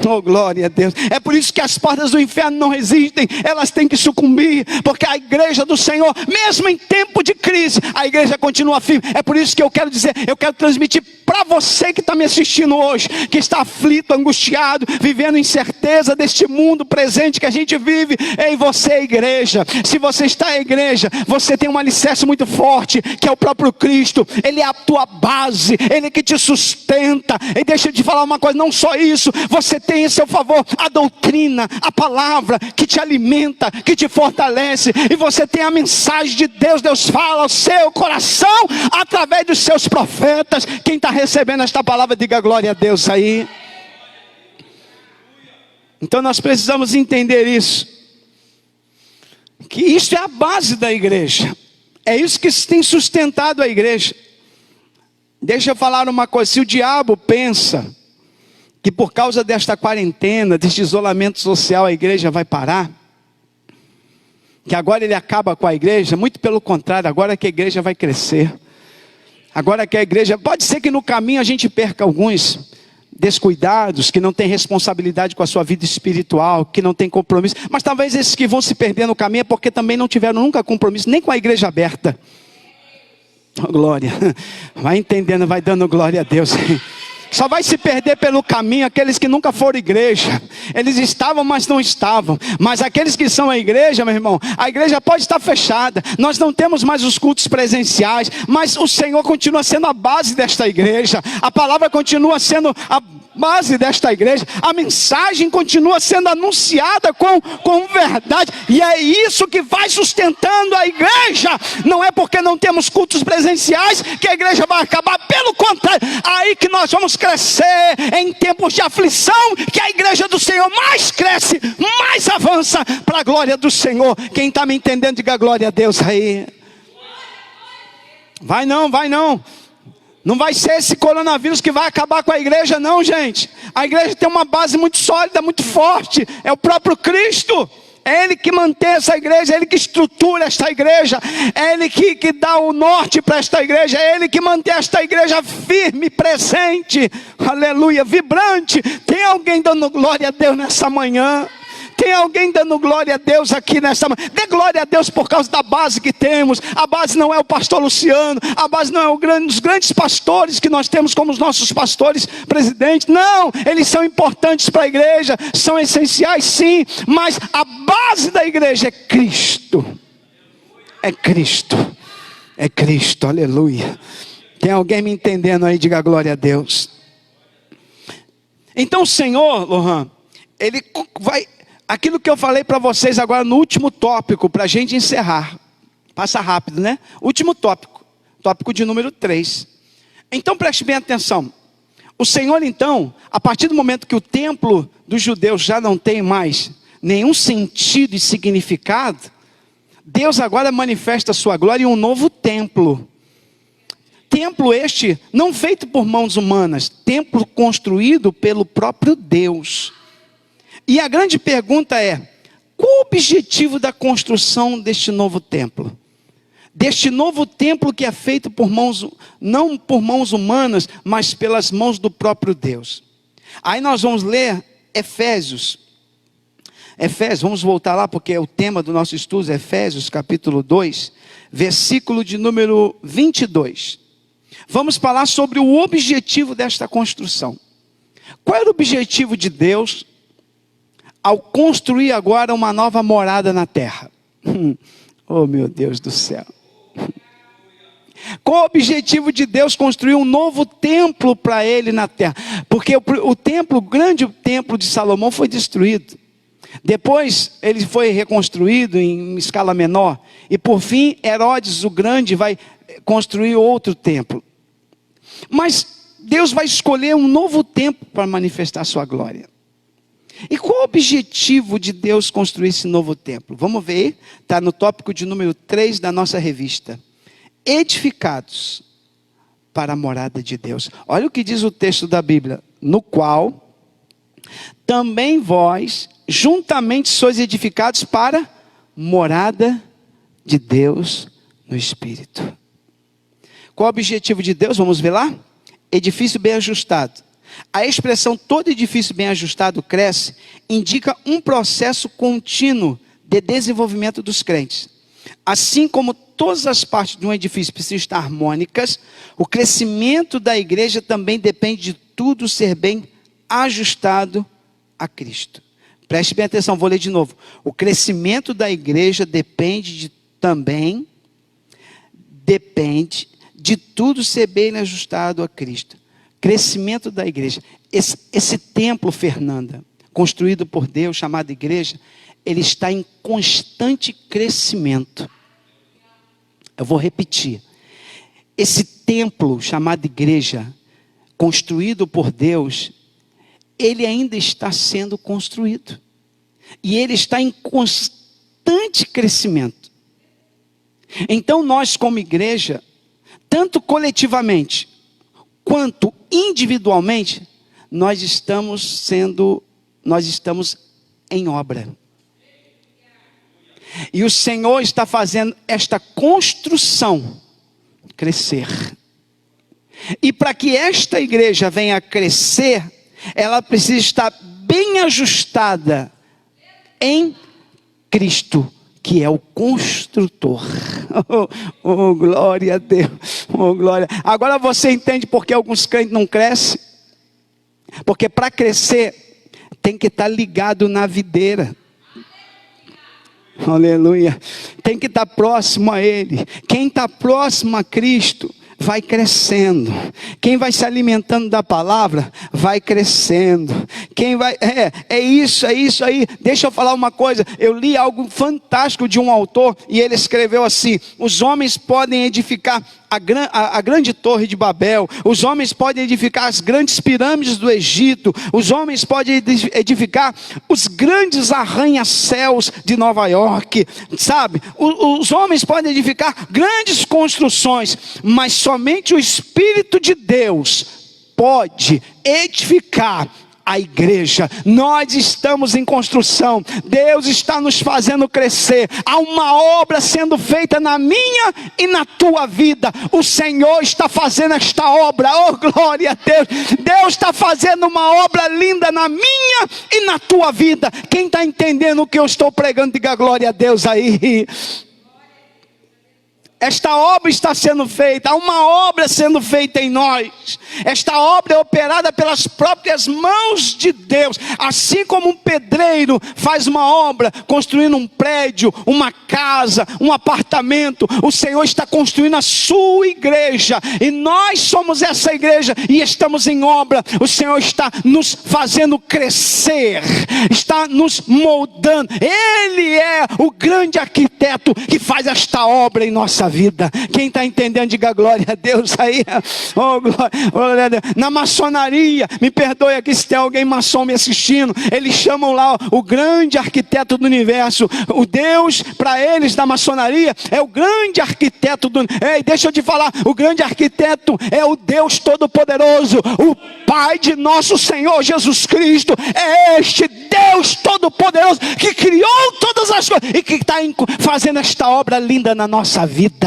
Oh, glória a Deus. É por isso que as portas do inferno não resistem. Elas têm que sucumbir, porque a igreja do Senhor, mesmo em tempo de crise, a igreja continua firme. É por isso que eu quero dizer, eu quero transmitir para você que está me assistindo hoje, que está aflito, angustiado, vivendo incerteza deste mundo presente que a gente vive. Ei, você é igreja. Se você está à igreja, você tem um alicerce muito forte, que é o próprio Cristo. Ele é a tua base, Ele que te sustenta. E deixa eu te falar uma coisa, não só isso, você tem em seu favor a doutrina, a palavra que te alimenta, que te fortalece. E você tem a mensagem de Deus. Deus fala ao seu coração através dos seus profetas. Quem está recebendo esta palavra, diga glória a Deus aí. Então nós precisamos entender isso, que isso é a base da igreja. É isso que tem sustentado a igreja. Deixa eu falar uma coisa. Se o diabo pensa que por causa desta quarentena, deste isolamento social, a igreja vai parar, que agora ele acaba com a igreja, muito pelo contrário, agora que a igreja vai crescer. Agora que a igreja, pode ser que no caminho a gente perca alguns descuidados, que não tem responsabilidade com a sua vida espiritual, que não tem compromisso, mas talvez esses que vão se perder no caminho é porque também não tiveram nunca compromisso, nem com a igreja aberta. Oh, glória, vai entendendo, vai dando glória a Deus. Só vai se perder pelo caminho aqueles que nunca foram igreja. Eles estavam, mas não estavam. Mas aqueles que são a igreja, meu irmão, a igreja pode estar fechada. Nós não temos mais os cultos presenciais, mas o Senhor continua sendo a base desta igreja. A palavra continua sendo base desta igreja. A mensagem continua sendo anunciada com verdade. E é isso que vai sustentando a igreja. Não é porque não temos cultos presenciais que a igreja vai acabar. Pelo contrário, aí que nós vamos crescer. Em tempos de aflição, que a igreja do Senhor mais cresce, mais avança para a glória do Senhor. Quem está me entendendo, diga glória a Deus aí. Vai não, vai não. Não vai ser esse coronavírus que vai acabar com a igreja, não, gente. A igreja tem uma base muito sólida, muito forte. É o próprio Cristo. É Ele que mantém essa igreja, é Ele que estrutura esta igreja, é Ele que dá o norte para esta igreja, é Ele que mantém esta igreja firme, presente, aleluia, vibrante. Tem alguém dando glória a Deus nessa manhã? Tem alguém dando glória a Deus aqui nessa manhã? Dê glória a Deus por causa da base que temos. A base não é o pastor Luciano, a base não é os grandes pastores que nós temos como os nossos pastores presidentes. Não, eles são importantes para a igreja, são essenciais sim, mas a base da igreja é Cristo. É Cristo. É Cristo, aleluia. Tem alguém me entendendo aí? Diga glória a Deus. Então o Senhor, Lohan, Ele vai... Aquilo que eu falei para vocês agora no último tópico, para a gente encerrar. Passa rápido, né? Último tópico. Tópico de número 3. Então preste bem atenção. O Senhor então, a partir do momento que o templo dos judeus já não tem mais nenhum sentido e significado, Deus agora manifesta a sua glória em um novo templo. Templo este não feito por mãos humanas, templo construído pelo próprio Deus. E a grande pergunta é: qual o objetivo da construção deste novo templo? Deste novo templo que é feito por mãos, não por mãos humanas, mas pelas mãos do próprio Deus. Aí nós vamos ler Efésios, vamos voltar lá porque o tema do nosso estudo é Efésios capítulo 2, versículo de número 22. Vamos falar sobre o objetivo desta construção. Qual era o objetivo de Deus ao construir agora uma nova morada na terra? Oh meu Deus do céu. Qual o objetivo de Deus construir um novo templo para Ele na terra? Porque o grande templo de Salomão foi destruído. Depois ele foi reconstruído em escala menor. E por fim Herodes o Grande vai construir outro templo. Mas Deus vai escolher um novo templo para manifestar sua glória. E qual o objetivo de Deus construir esse novo templo? Vamos ver, está no tópico de número 3 da nossa revista. Edificados para a morada de Deus. Olha o que diz o texto da Bíblia. No qual também vós juntamente sois edificados para morada de Deus no Espírito. Qual o objetivo de Deus? Vamos ver lá? Edifício bem ajustado. A expressão todo edifício bem ajustado cresce indica um processo contínuo de desenvolvimento dos crentes. Assim como todas as partes de um edifício precisam estar harmônicas, o crescimento da igreja também depende de tudo ser bem ajustado a Cristo. Preste bem atenção, vou ler de novo. O crescimento da igreja depende de tudo ser bem ajustado a Cristo. Crescimento da igreja. Esse templo, Fernanda, construído por Deus, chamado igreja, ele está em constante crescimento. Eu vou repetir. Esse templo, chamado igreja, construído por Deus, ele ainda está sendo construído. E ele está em constante crescimento. Então nós como igreja, tanto coletivamente, quanto individualmente, nós estamos em obra. E o Senhor está fazendo esta construção crescer. E para que esta igreja venha a crescer, ela precisa estar bem ajustada em Cristo, que é o construtor. Oh, glória a Deus. Oh, glória. Agora você entende por que alguns crentes não crescem? Porque para crescer tem que estar ligado na videira. Aleluia. Tem que estar próximo a Ele. Quem está próximo a Cristo vai crescendo. Quem vai se alimentando da palavra, vai crescendo. Quem vai, é isso aí. Deixa eu falar uma coisa, eu li algo fantástico de um autor, e ele escreveu assim: os homens podem edificar a grande torre de Babel, os homens podem edificar as grandes pirâmides do Egito, os homens podem edificar os grandes arranha-céus de Nova York, sabe? Os homens podem edificar grandes construções, mas somente o Espírito de Deus pode edificar a igreja. Nós estamos em construção, Deus está nos fazendo crescer, há uma obra sendo feita na minha e na tua vida. O Senhor está fazendo esta obra, oh glória a Deus. Deus está fazendo uma obra linda na minha e na tua vida. Quem está entendendo o que eu estou pregando, diga glória a Deus aí. Esta obra está sendo feita, há uma obra sendo feita em nós. Esta obra é operada pelas próprias mãos de Deus. Assim como um pedreiro faz uma obra, construindo um prédio, uma casa, um apartamento, o Senhor está construindo a sua igreja. E nós somos essa igreja e estamos em obra. O Senhor está nos fazendo crescer, está nos moldando. Ele é o grande arquiteto que faz esta obra em nossa vida. Quem está entendendo, diga glória a Deus aí. Oh, glória a Deus. Na maçonaria, me perdoe aqui se tem alguém maçom me assistindo, eles chamam lá o grande arquiteto do universo. O Deus, para eles da maçonaria, é o grande arquiteto do... Ei, deixa eu te falar, o grande arquiteto é o Deus Todo-Poderoso, o Pai de nosso Senhor Jesus Cristo. É este Deus Todo-Poderoso que criou todas as coisas e que está fazendo esta obra linda na nossa vida.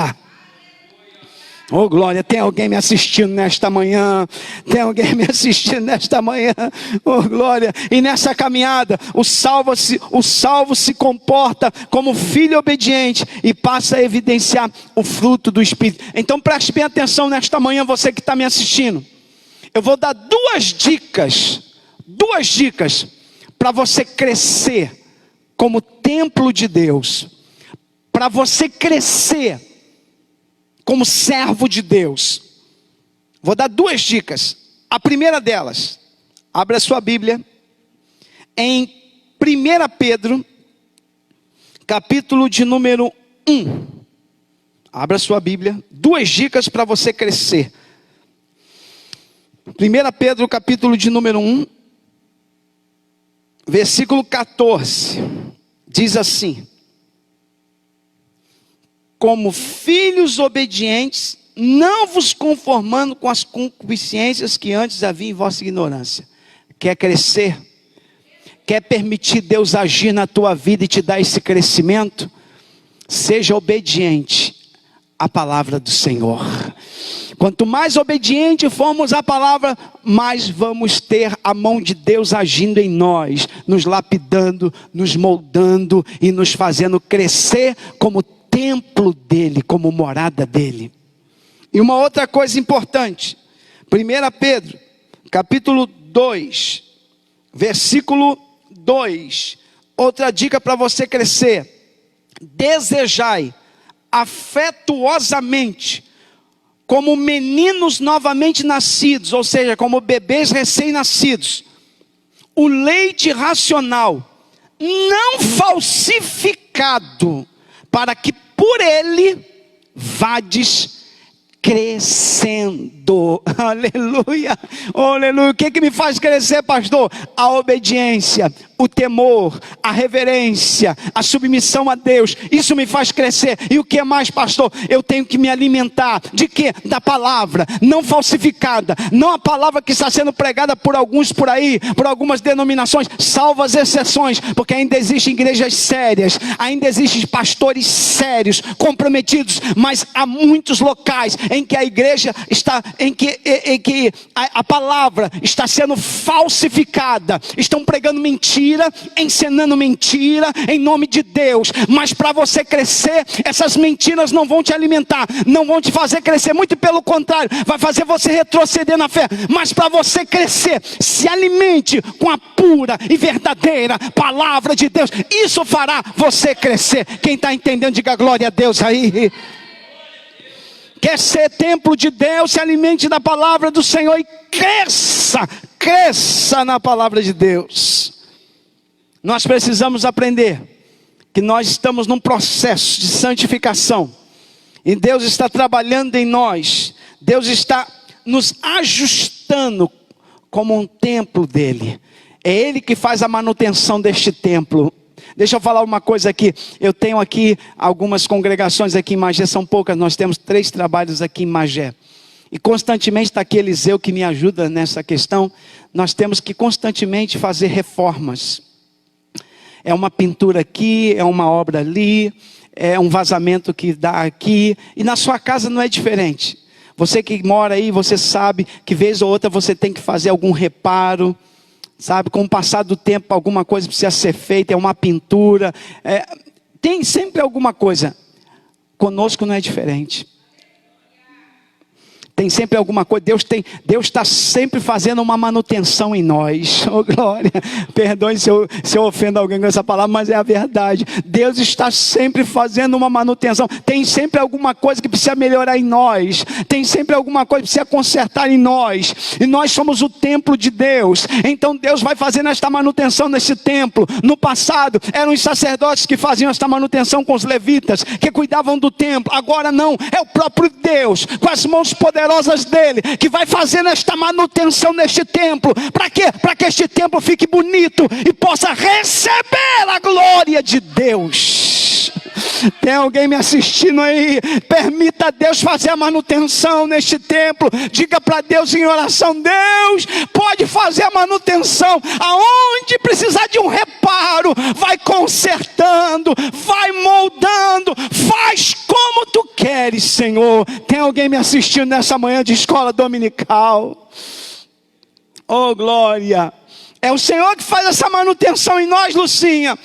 Oh glória, tem alguém me assistindo nesta manhã? Tem alguém me assistindo nesta manhã? Oh glória, e nessa caminhada o salvo se comporta como filho obediente e passa a evidenciar o fruto do Espírito. Então preste bem atenção nesta manhã, você que está me assistindo. Eu vou dar duas dicas para você crescer como templo de Deus, para você crescer como servo de Deus. Vou dar duas dicas. A primeira delas, abra sua Bíblia em 1 Pedro, capítulo de número 1. Abra sua Bíblia, duas dicas para você crescer. 1 Pedro, capítulo de número 1, versículo 14, diz assim: como filhos obedientes, não vos conformando com as concupiscências que antes havia em vossa ignorância. Quer crescer? Quer permitir Deus agir na tua vida e te dar esse crescimento? Seja obediente à palavra do Senhor. Quanto mais obediente formos à palavra, mais vamos ter a mão de Deus agindo em nós, nos lapidando, nos moldando e nos fazendo crescer como templo dele, como morada dele. E uma outra coisa importante, 1 Pedro, capítulo 2, versículo 2, outra dica para você crescer: desejai afetuosamente, como meninos novamente nascidos, ou seja, como bebês recém-nascidos, o leite racional, não falsificado, para que por ele vades crescendo. Aleluia, aleluia. O que me faz crescer, pastor? A obediência, o temor, a reverência, a submissão a Deus. Isso me faz crescer. E o que mais, pastor? Eu tenho que me alimentar de quê? Da palavra, não falsificada, não a palavra que está sendo pregada por alguns por aí, por algumas denominações, salvo as exceções, porque ainda existem igrejas sérias, ainda existem pastores sérios, comprometidos, mas há muitos locais em que a igreja está, em que a palavra está sendo falsificada, estão pregando mentira, ensinando mentira em nome de Deus. Mas para você crescer, essas mentiras não vão te alimentar, não vão te fazer crescer, muito pelo contrário, vai fazer você retroceder na fé. Mas para você crescer, se alimente com a pura e verdadeira palavra de Deus, isso fará você crescer. Quem está entendendo, diga glória a Deus aí. quer ser templo de Deus, se alimente da palavra do Senhor e cresça na palavra de Deus. Nós precisamos aprender que nós estamos num processo de santificação, e Deus está trabalhando em nós, Deus está nos ajustando como um templo dele. É Ele que faz a manutenção deste templo. Deixa eu falar uma coisa aqui. Eu tenho aqui algumas congregações aqui em Magé, são poucas, nós temos 3 trabalhos aqui em Magé. E constantemente está aqui Eliseu que me ajuda nessa questão. Nós temos que constantemente fazer reformas. É uma pintura aqui, é uma obra ali, é um vazamento que dá aqui. E na sua casa não é diferente. Você que mora aí, você sabe que vez ou outra você tem que fazer algum reparo. Sabe, com o passar do tempo alguma coisa precisa ser feita, é uma pintura, tem sempre alguma coisa. Conosco não é diferente. Tem sempre alguma coisa, Deus está sempre fazendo uma manutenção em nós. Oh glória, perdoe se eu ofendo alguém com essa palavra, mas é a verdade. Deus está sempre fazendo uma manutenção. Tem sempre alguma coisa que precisa melhorar em nós. Tem sempre alguma coisa que precisa consertar em nós. E nós somos o templo de Deus. Então Deus vai fazendo esta manutenção nesse templo. No passado eram os sacerdotes que faziam esta manutenção com os levitas, que cuidavam do templo. Agora não, é o próprio Deus, com as mãos poderosas dele, que vai fazendo esta manutenção neste templo. Para quê? Para que este templo fique bonito e possa receber a glória de Deus. Tem alguém me assistindo aí? Permita Deus fazer a manutenção neste templo. Diga para Deus em oração: Deus pode fazer a manutenção. Aonde precisar de um reparo, vai consertando, vai moldando, faz como tu queres, Senhor. Tem alguém me assistindo nessa manhã de escola dominical? Oh glória! É o Senhor que faz essa manutenção em nós, Lucinha.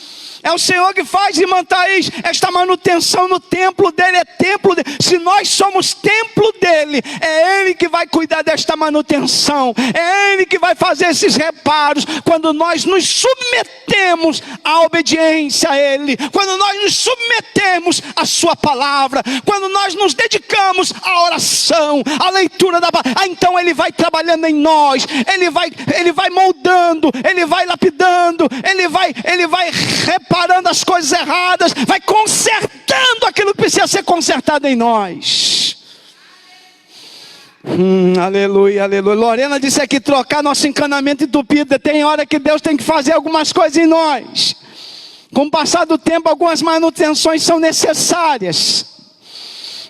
É o Senhor que faz, irmã Thaís, esta manutenção no templo dele, é templo dele. Se nós somos templo dele, é Ele que vai cuidar desta manutenção, é Ele que vai fazer esses reparos. Quando nós nos submetemos à obediência a Ele, quando nós nos submetemos à sua palavra, quando nós nos dedicamos à oração, à leitura da palavra, então Ele vai trabalhando em nós, Ele vai moldando, Ele vai lapidando, Ele vai reparando as coisas erradas, vai consertando aquilo que precisa ser consertado em nós. Aleluia, aleluia. Lorena disse aqui: trocar nosso encanamento entupido. Tem hora que Deus tem que fazer algumas coisas em nós. Com o passar do tempo, algumas manutenções são necessárias.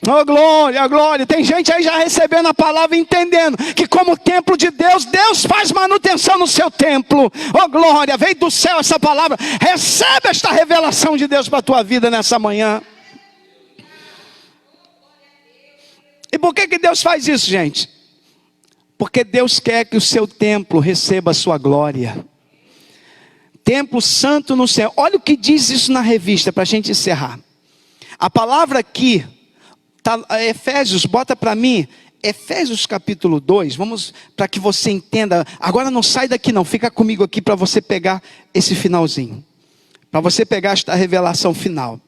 Oh glória, glória. Tem gente aí já recebendo a palavra, entendendo que como templo de Deus, Deus faz manutenção no seu templo. Oh glória, veio do céu essa palavra. Recebe esta revelação de Deus para a tua vida nessa manhã. E por que Deus faz isso, gente? Porque Deus quer que o seu templo receba a sua glória. Templo santo no céu. Olha o que diz isso na revista, para a gente encerrar. A palavra aqui tá, Efésios, bota para mim, Efésios capítulo 2, vamos, para que você entenda. Agora não sai daqui não, fica comigo aqui para você pegar esse finalzinho, para você pegar esta revelação final.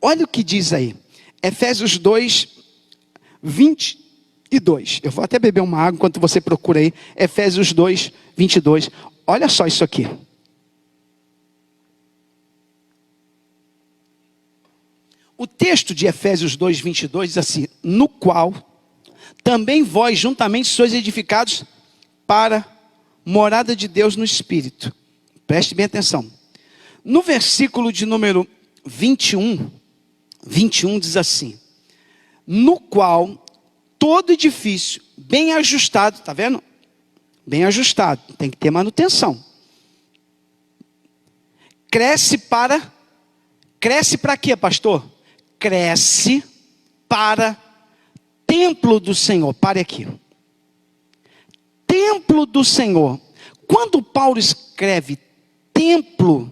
Olha o que diz aí, Efésios 2, 22. Eu vou até beber uma água enquanto você procura aí, Efésios 2, 22. Olha só isso aqui. O texto de Efésios 2, 22 diz assim: no qual também vós juntamente sois edificados para morada de Deus no Espírito. Preste bem atenção. No versículo de número 21 diz assim: no qual todo edifício bem ajustado, está vendo? Bem ajustado, tem que ter manutenção. Cresce para quê, pastor? Cresce para templo do Senhor. Pare aqui. Templo do Senhor. Quando Paulo escreve templo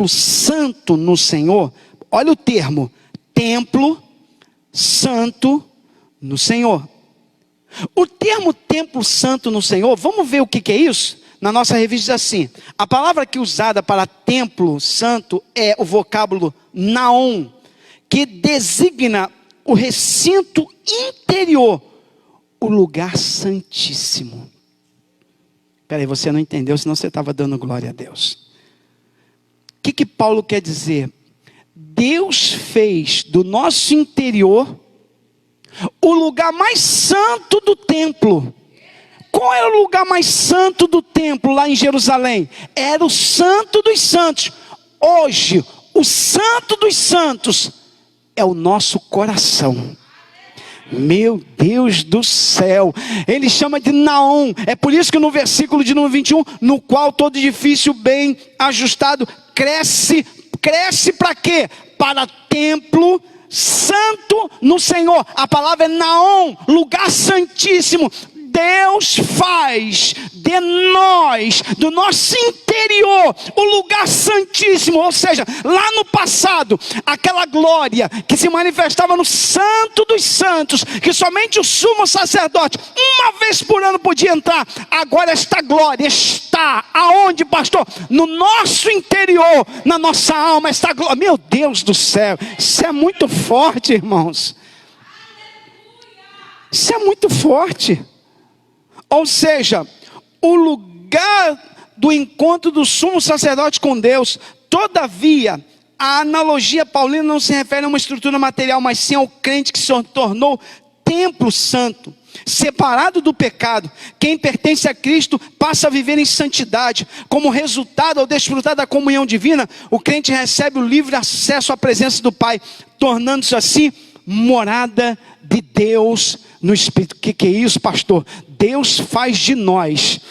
santo no Senhor, olha o termo, templo santo no Senhor. O termo templo santo no Senhor, vamos ver o que é isso? Na nossa revista diz assim: a palavra aqui usada para templo santo é o vocábulo naon, que designa o recinto interior, o lugar santíssimo. Peraí, você não entendeu, senão você estava dando glória a Deus. O que Paulo quer dizer? Deus fez do nosso interior o lugar mais santo do templo. Qual era o lugar mais santo do templo lá em Jerusalém? Era o Santo dos Santos. Hoje, o Santo dos Santos é o nosso coração. Meu Deus do céu, ele chama de Naom. É por isso que no versículo de número 21, no qual todo edifício bem ajustado cresce para quê? Para templo santo no Senhor. A palavra é Naom, lugar santíssimo. Deus faz de nós, do nosso interior, o lugar santíssimo. Ou seja, lá no passado, aquela glória que se manifestava no Santo dos Santos, que somente o sumo sacerdote, uma vez por ano podia entrar. Agora esta glória está aonde, pastor? No nosso interior, na nossa alma, esta glória. Meu Deus do céu, isso é muito forte, irmãos. Isso é muito forte. Ou seja, o lugar do encontro do sumo sacerdote com Deus. Todavia, a analogia paulina não se refere a uma estrutura material, mas sim ao crente que se tornou templo santo, separado do pecado. Quem pertence a Cristo passa a viver em santidade. Como resultado, ao desfrutar da comunhão divina, o crente recebe o livre acesso à presença do Pai, tornando-se assim morada de Deus no Espírito. O que é isso, pastor? Deus faz de nós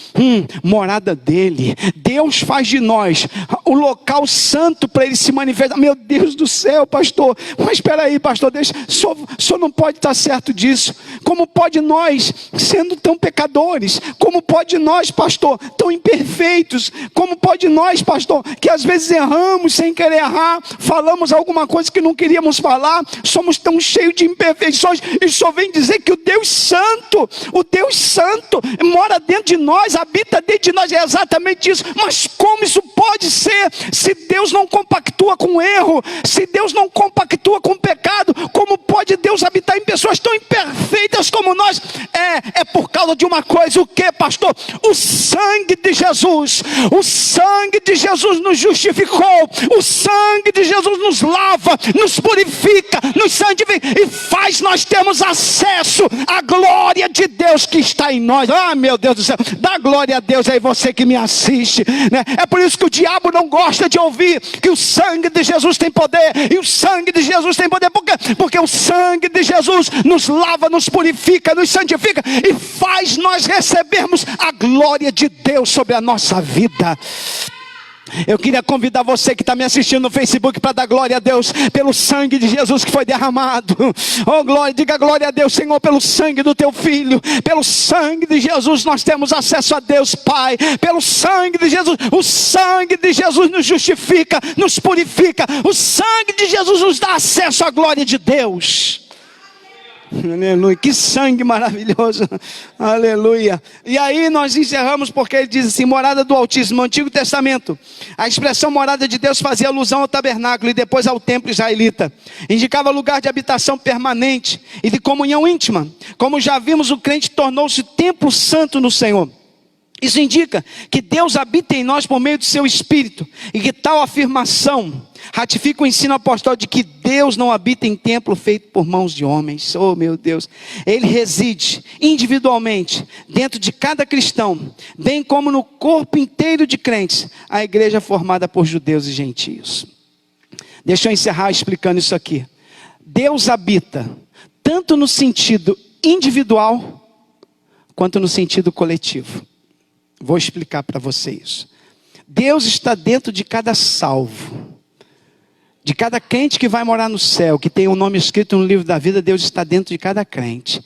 morada dele. Deus faz de nós o local santo para ele se manifestar. Meu Deus do céu, pastor. Mas espera aí, pastor, o senhor não pode estar certo disso. Como pode nós, sendo tão pecadores, como pode nós, pastor, tão imperfeitos, como pode nós, pastor, que às vezes erramos sem querer errar, falamos alguma coisa que não queríamos falar, somos tão cheios de imperfeições, e só vem dizer que o Deus Santo mora dentro de nós, habita dentro de nós. É exatamente isso. Mas como isso pode ser, se Deus não compactua com o erro, se Deus não compactua com o pecado? Como pode Deus habitar em pessoas tão imperfeitas como nós? É por causa de uma coisa. O que, pastor? O sangue de Jesus. O sangue de Jesus nos justificou. O sangue de Jesus nos lava, nos purifica, nos santifica e faz nós termos acesso à glória de Deus que está em nós. Ah, meu Deus do céu, dá glória a Deus aí, você que me assiste, né? É por isso que o diabo não gosta de ouvir que o sangue de Jesus tem poder. E o sangue de Jesus tem poder. Por quê? Porque o sangue de Jesus nos lava, nos purifica, nos santifica e faz nós recebermos a glória de Deus sobre a nossa vida. Eu queria convidar você que está me assistindo no Facebook para dar glória a Deus pelo sangue de Jesus que foi derramado. Oh glória, diga glória a Deus, Senhor, pelo sangue do teu filho. Pelo sangue de Jesus nós temos acesso a Deus Pai. Pelo sangue de Jesus, o sangue de Jesus nos justifica, nos purifica. O sangue de Jesus nos dá acesso à glória de Deus. Aleluia, que sangue maravilhoso. Aleluia. E aí nós encerramos porque ele diz assim: morada do Altíssimo. No Antigo Testamento, a expressão morada de Deus fazia alusão ao tabernáculo e depois ao templo israelita. Indicava lugar de habitação permanente e de comunhão íntima. Como já vimos, o crente tornou-se templo santo no Senhor. Isso indica que Deus habita em nós por meio do seu Espírito, e que tal afirmação ratifica o ensino apostólico de que Deus não habita em templo feito por mãos de homens. Oh meu Deus, Ele reside individualmente dentro de cada cristão, bem como no corpo inteiro de crentes, a igreja formada por judeus e gentios. Deixa eu encerrar explicando isso aqui. Deus habita tanto no sentido individual quanto no sentido coletivo. Vou explicar para vocês. Deus está dentro de cada salvo, de cada crente que vai morar no céu, que tem um nome escrito no livro da vida. Deus está dentro de cada crente.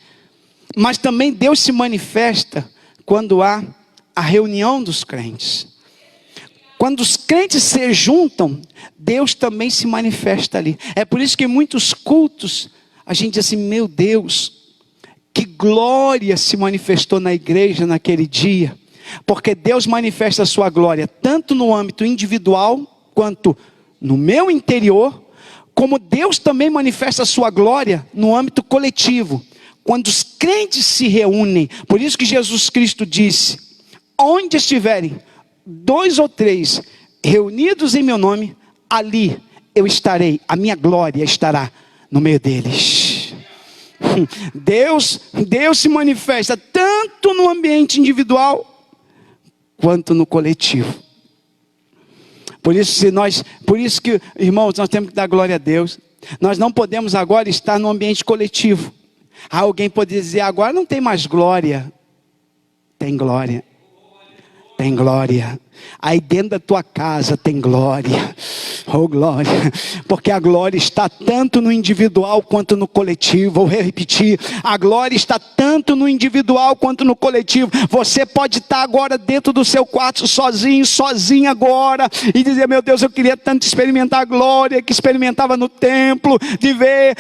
Mas também Deus se manifesta quando há a reunião dos crentes. Quando os crentes se juntam, Deus também se manifesta ali. É por isso que em muitos cultos a gente diz assim: meu Deus, que glória se manifestou na igreja naquele dia. Porque Deus manifesta a sua glória tanto no âmbito individual, quanto no meu interior, como Deus também manifesta a sua glória no âmbito coletivo, quando os crentes se reúnem. Por isso que Jesus Cristo disse: onde estiverem 2 ou 3 reunidos em meu nome, ali eu estarei, a minha glória estará no meio deles. Deus se manifesta tanto no ambiente individual quanto no coletivo. Por isso que, irmãos, nós temos que dar glória a Deus. Nós não podemos agora estar no ambiente coletivo. Alguém pode dizer: agora não tem mais glória. Tem glória. Tem glória. Aí dentro da tua casa tem glória. Oh, glória. Porque a glória está tanto no individual quanto no coletivo. Vou repetir: a glória está tanto no individual quanto no coletivo. Você pode estar agora dentro do seu quarto sozinho, sozinha agora, e dizer: meu Deus, eu queria tanto experimentar a glória que experimentava no templo, de ver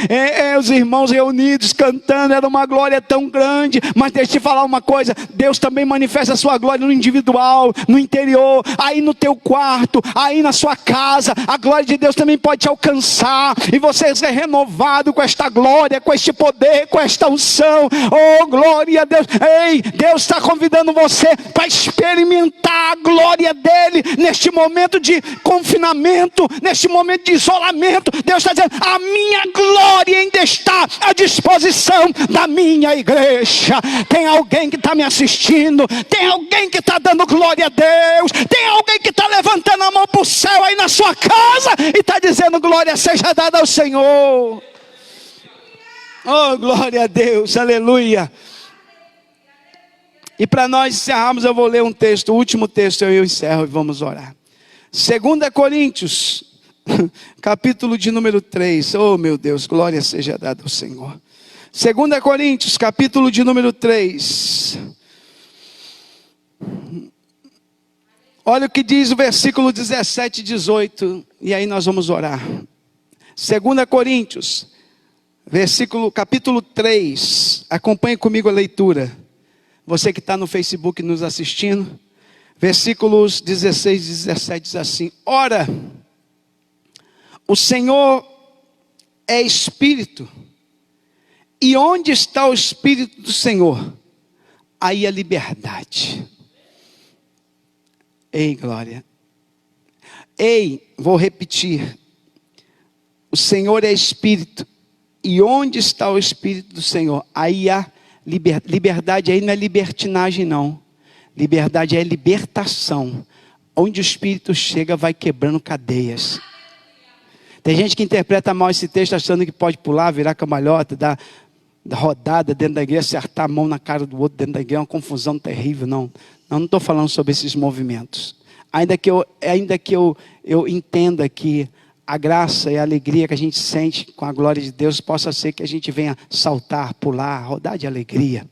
os irmãos reunidos cantando, era uma glória tão grande. Mas deixa eu te falar uma coisa: Deus também manifesta a sua glória no individual, no interior, aí no teu quarto, aí na sua casa. A glória de Deus também pode te alcançar, e você ser renovado com esta glória, com este poder, com esta unção. Oh, glória a Deus. Ei, Deus está convidando você para experimentar a glória dele neste momento de confinamento, neste momento de isolamento. Deus está dizendo: a minha glória ainda está à disposição da minha igreja. Tem alguém que está me assistindo, tem alguém que está dando glória a Deus, tem alguém que está levantando a mão para o céu aí na sua casa e está dizendo: glória seja dada ao Senhor. Oh, glória a Deus, aleluia. E para nós encerrarmos, eu vou ler um texto, o último texto eu encerro e vamos orar. 2 Coríntios, capítulo de número 3. Oh, meu Deus, glória seja dada ao Senhor. 2 Coríntios, capítulo de número 3. Olha o que diz o versículo 17 e 18, e aí nós vamos orar. 2 Coríntios, capítulo 3, acompanhe comigo a leitura. Você que está no Facebook nos assistindo, versículos 16 e 17 diz assim: ora, o Senhor é Espírito, e onde está o Espírito do Senhor, aí a liberdade. Ei, glória. Ei, vou repetir: o Senhor é Espírito, e onde está o Espírito do Senhor, aí há liberdade. Aí não é libertinagem não, liberdade é libertação. Onde o Espírito chega, vai quebrando cadeias. Tem gente que interpreta mal esse texto, achando que pode pular, virar cambalhota, dar rodada dentro da igreja, acertar a mão na cara do outro dentro da igreja, é uma confusão terrível. Não estou falando sobre esses movimentos. Ainda que eu entenda que a graça e a alegria que a gente sente com a glória de Deus possa ser que a gente venha saltar, pular, rodar de alegria.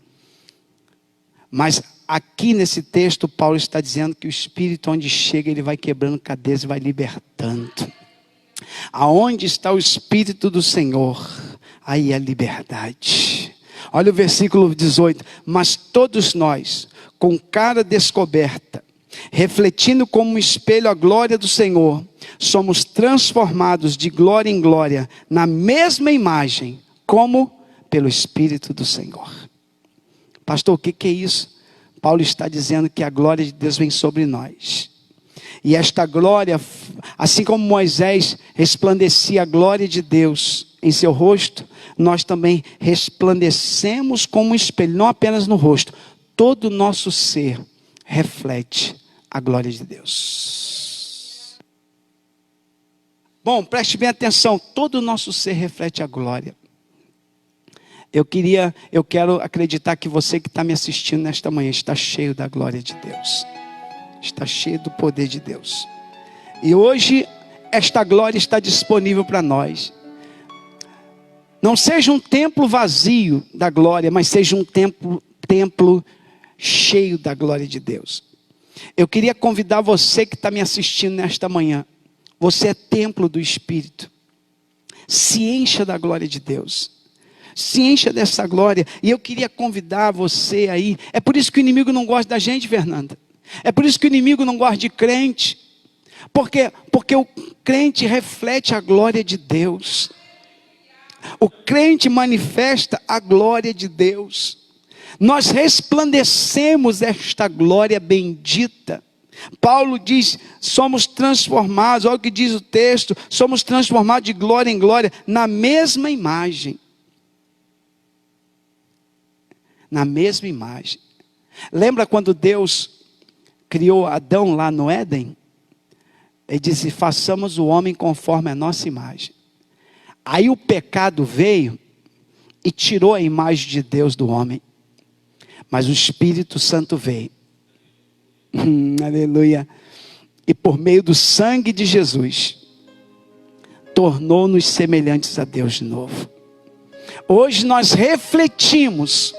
Mas aqui nesse texto, Paulo está dizendo que o Espírito, onde chega, ele vai quebrando cadeias e vai libertando. Aonde está o Espírito do Senhor, aí a liberdade. Olha o versículo 18: mas todos nós, com cara descoberta, refletindo como um espelho a glória do Senhor, somos transformados de glória em glória, na mesma imagem, como pelo Espírito do Senhor. Pastor, o que é isso? Paulo está dizendo que a glória de Deus vem sobre nós. E esta glória, assim como Moisés resplandecia a glória de Deus em seu rosto, nós também resplandecemos como um espelho, não apenas no rosto. Todo o nosso ser reflete a glória de Deus. Bom, preste bem atenção, todo o nosso ser reflete a glória. Eu quero acreditar que você que está me assistindo nesta manhã está cheio da glória de Deus. Está cheio do poder de Deus. E hoje esta glória está disponível para nós. Não seja um templo vazio da glória, mas seja um templo cheio da glória de Deus. Eu queria convidar você que está me assistindo nesta manhã. Você é templo do Espírito. Se encha da glória de Deus. Se encha dessa glória. E eu queria convidar você aí. É por isso que o inimigo não gosta da gente, Fernanda. É por isso que o inimigo não gosta de crente. Porque o crente reflete a glória de Deus. O crente manifesta a glória de Deus. Nós resplandecemos esta glória bendita. Paulo diz, somos transformados, olha o que diz o texto, somos transformados de glória em glória, na mesma imagem. Na mesma imagem. Lembra quando Deus criou Adão lá no Éden? Ele disse, façamos o homem conforme a nossa imagem. Aí o pecado veio e tirou a imagem de Deus do homem. Mas o Espírito Santo veio. Aleluia. E por meio do sangue de Jesus, tornou-nos semelhantes a Deus de novo. Hoje nós refletimos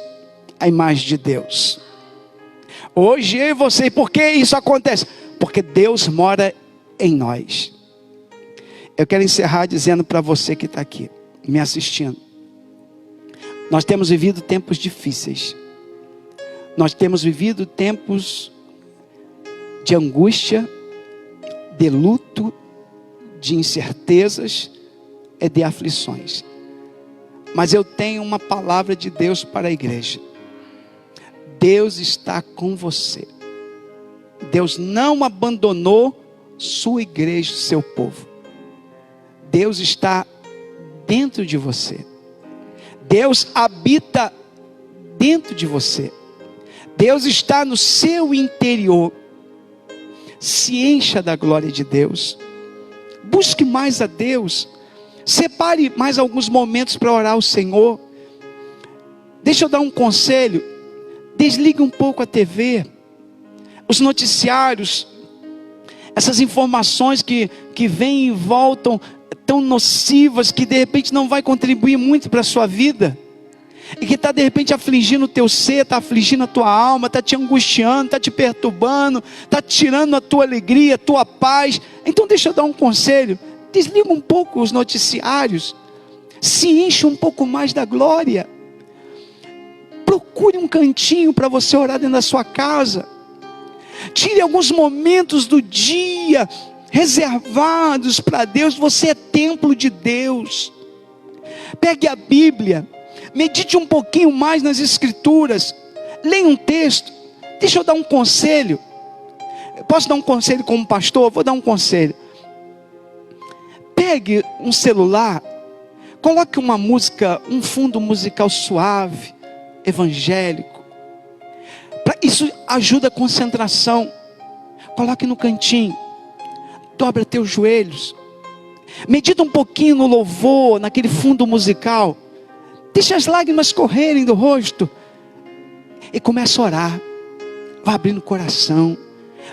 a imagem de Deus. Hoje eu e você, por que isso acontece? Porque Deus mora em nós. Eu quero encerrar dizendo para você que está aqui, me assistindo. Nós temos vivido tempos difíceis. Nós temos vivido tempos de angústia, de luto, de incertezas e de aflições. Mas eu tenho uma palavra de Deus para a igreja. Deus está com você. Deus não abandonou sua igreja, seu povo. Deus está dentro de você. Deus habita dentro de você. Deus está no seu interior. Se encha da glória de Deus. Busque mais a Deus. Separe mais alguns momentos para orar ao Senhor. Deixa eu dar um conselho. Desligue um pouco a TV. Os noticiários. Essas informações que vêm e voltam tão nocivas que de repente não vai contribuir muito para a sua vida. E que está de repente afligindo o teu ser, está afligindo a tua alma, está te angustiando, está te perturbando, está tirando a tua alegria, a tua paz. Então deixa eu dar um conselho. Desliga um pouco os noticiários. Se enche um pouco mais da glória. Procure um cantinho para você orar dentro da sua casa. Tire alguns momentos do dia reservados para Deus. Você é templo de Deus. Pegue a Bíblia, medite um pouquinho mais nas Escrituras, leia um texto. Deixa eu dar um conselho. Posso dar um conselho como pastor? Vou dar um conselho. Pegue um celular, coloque uma música, um fundo musical suave, evangélico. Isso ajuda a concentração. Coloque no cantinho. Dobra teus joelhos. Medita um pouquinho no louvor, naquele fundo musical. Deixa as lágrimas correrem do rosto. E começa a orar. Vai abrindo o coração.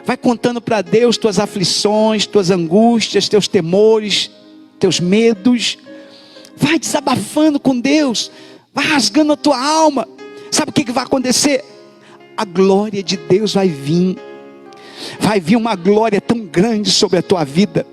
Vai contando para Deus tuas aflições, tuas angústias, teus temores, teus medos. Vai desabafando com Deus. Vai rasgando a tua alma. Sabe o que vai acontecer? A glória de Deus vai vir. Vai vir uma glória tão grande sobre a tua vida.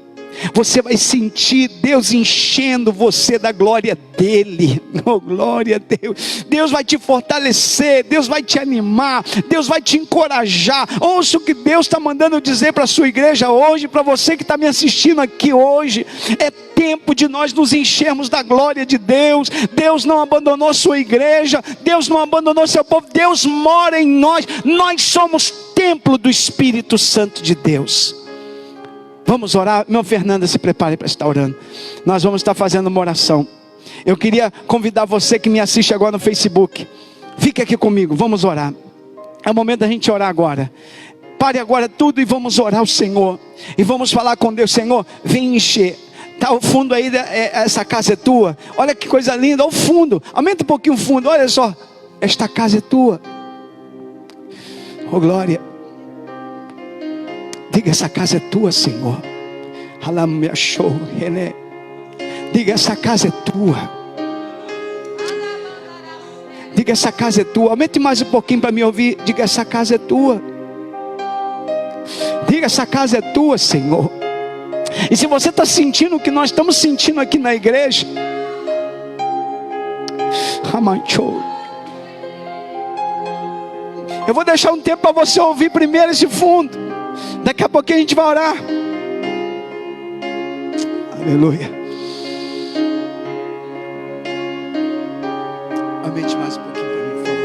Você vai sentir Deus enchendo você da glória dele. Oh, glória a Deus. Deus vai te fortalecer. Deus vai te animar. Deus vai te encorajar. Ouça o que Deus está mandando dizer para a sua igreja hoje. Para você que está me assistindo aqui hoje. É tempo de nós nos enchermos da glória de Deus. Deus não abandonou sua igreja. Deus não abandonou seu povo. Deus mora em nós. Nós somos templo do Espírito Santo de Deus. Vamos orar. Meu Fernanda, se prepare para estar orando. Nós vamos estar fazendo uma oração. Eu queria convidar você que me assiste agora no Facebook. Fique aqui comigo, vamos orar. É o momento da gente orar agora. Pare agora tudo e vamos orar ao Senhor. E vamos falar com Deus. Senhor, vem encher. Tá, o fundo aí, essa casa é tua. Olha que coisa linda, olha o fundo. Aumenta um pouquinho o fundo, olha só. Esta casa é tua. Oh glória. Diga, essa casa é tua, Senhor. Diga, essa casa é tua. Diga, essa casa é tua. Aumente mais um pouquinho para me ouvir. Diga, essa casa é tua. Diga, essa casa é tua, Senhor. E se você está sentindo o que nós estamos sentindo aqui na igreja, eu vou deixar um tempo para você ouvir primeiro esse fundo. Daqui a pouquinho a gente vai orar. Aleluia. Aumente mais um pouquinho para mim, por favor.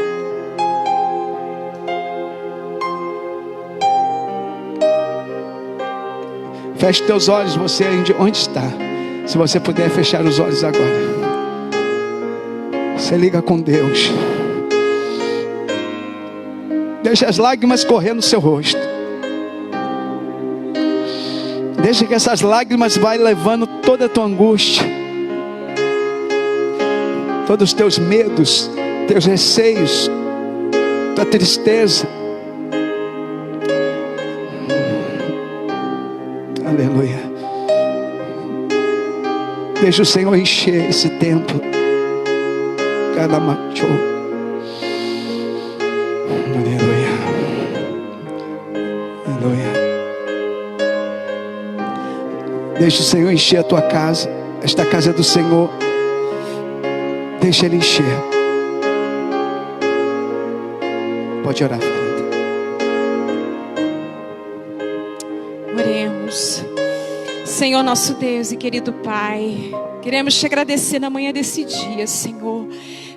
Feche teus olhos, você onde está. Se você puder fechar os olhos agora. Você liga com Deus. Deixa as lágrimas correr no seu rosto. Deixa que essas lágrimas vai levando toda a tua angústia, todos os teus medos, teus receios, tua tristeza. Aleluia. Deixa o Senhor encher esse templo. Cada macho. Aleluia. Aleluia. Deixa o Senhor encher a tua casa. Esta casa é do Senhor. Deixa Ele encher. Pode orar, Fernanda. Oremos. Senhor nosso Deus e querido Pai, queremos te agradecer na manhã desse dia, Senhor,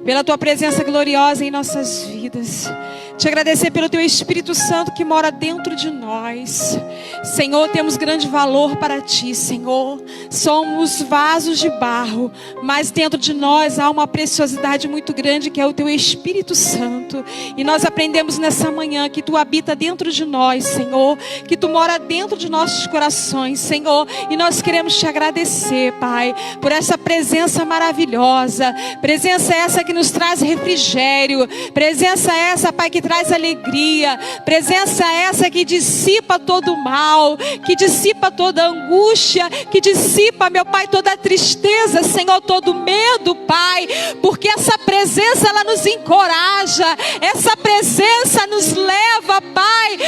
pela tua presença gloriosa em nossas vidas. Te agradecer pelo teu Espírito Santo que mora dentro de nós. Senhor, temos grande valor para ti, Senhor. Somos vasos de barro, mas dentro de nós há uma preciosidade muito grande que é o teu Espírito Santo. E nós aprendemos nessa manhã que tu habita dentro de nós, Senhor, que tu mora dentro de nossos corações, Senhor. E nós queremos te agradecer, Pai, por essa presença maravilhosa. Presença essa que nos traz refrigério. Presença essa, Pai, que traz alegria. Presença essa que dissipa todo o mal, que dissipa toda a angústia, que dissipa, meu Pai, toda a tristeza, Senhor, todo o medo, Pai, porque essa presença, ela nos encoraja, essa presença nos leva, Pai,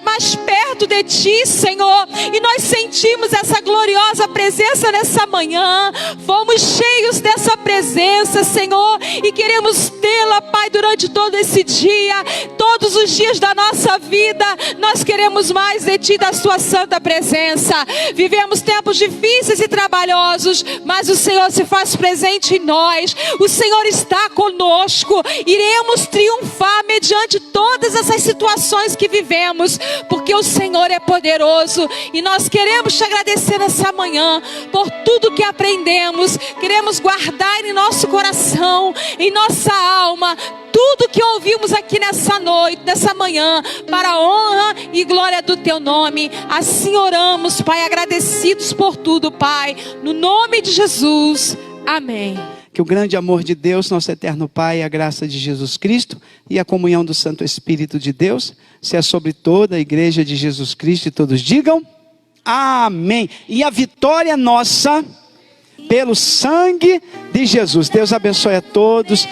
mais perto de Ti, Senhor, e nós sentimos essa gloriosa presença nessa manhã. Fomos cheios dessa presença, Senhor, e queremos tê-la, Pai, durante todo esse dia, todos os dias da nossa vida. Nós queremos mais de Ti, da Sua santa presença. Vivemos tempos difíceis e trabalhosos, mas o Senhor se faz presente em nós. O Senhor está conosco. Iremos triunfar mediante todas essas situações que vivemos, porque o Senhor é poderoso. E nós queremos te agradecer nessa manhã por tudo que aprendemos. Queremos guardar em nosso coração, em nossa alma, tudo que ouvimos aqui nessa noite, nessa manhã, para a honra e glória do Teu nome. Assim oramos, Pai, agradecidos por tudo, Pai, no nome de Jesus, amém. Que o grande amor de Deus, nosso eterno Pai, a graça de Jesus Cristo e a comunhão do Santo Espírito de Deus seja sobre toda a igreja de Jesus Cristo, e todos digam amém. E a vitória nossa pelo sangue de Jesus. Deus abençoe a todos.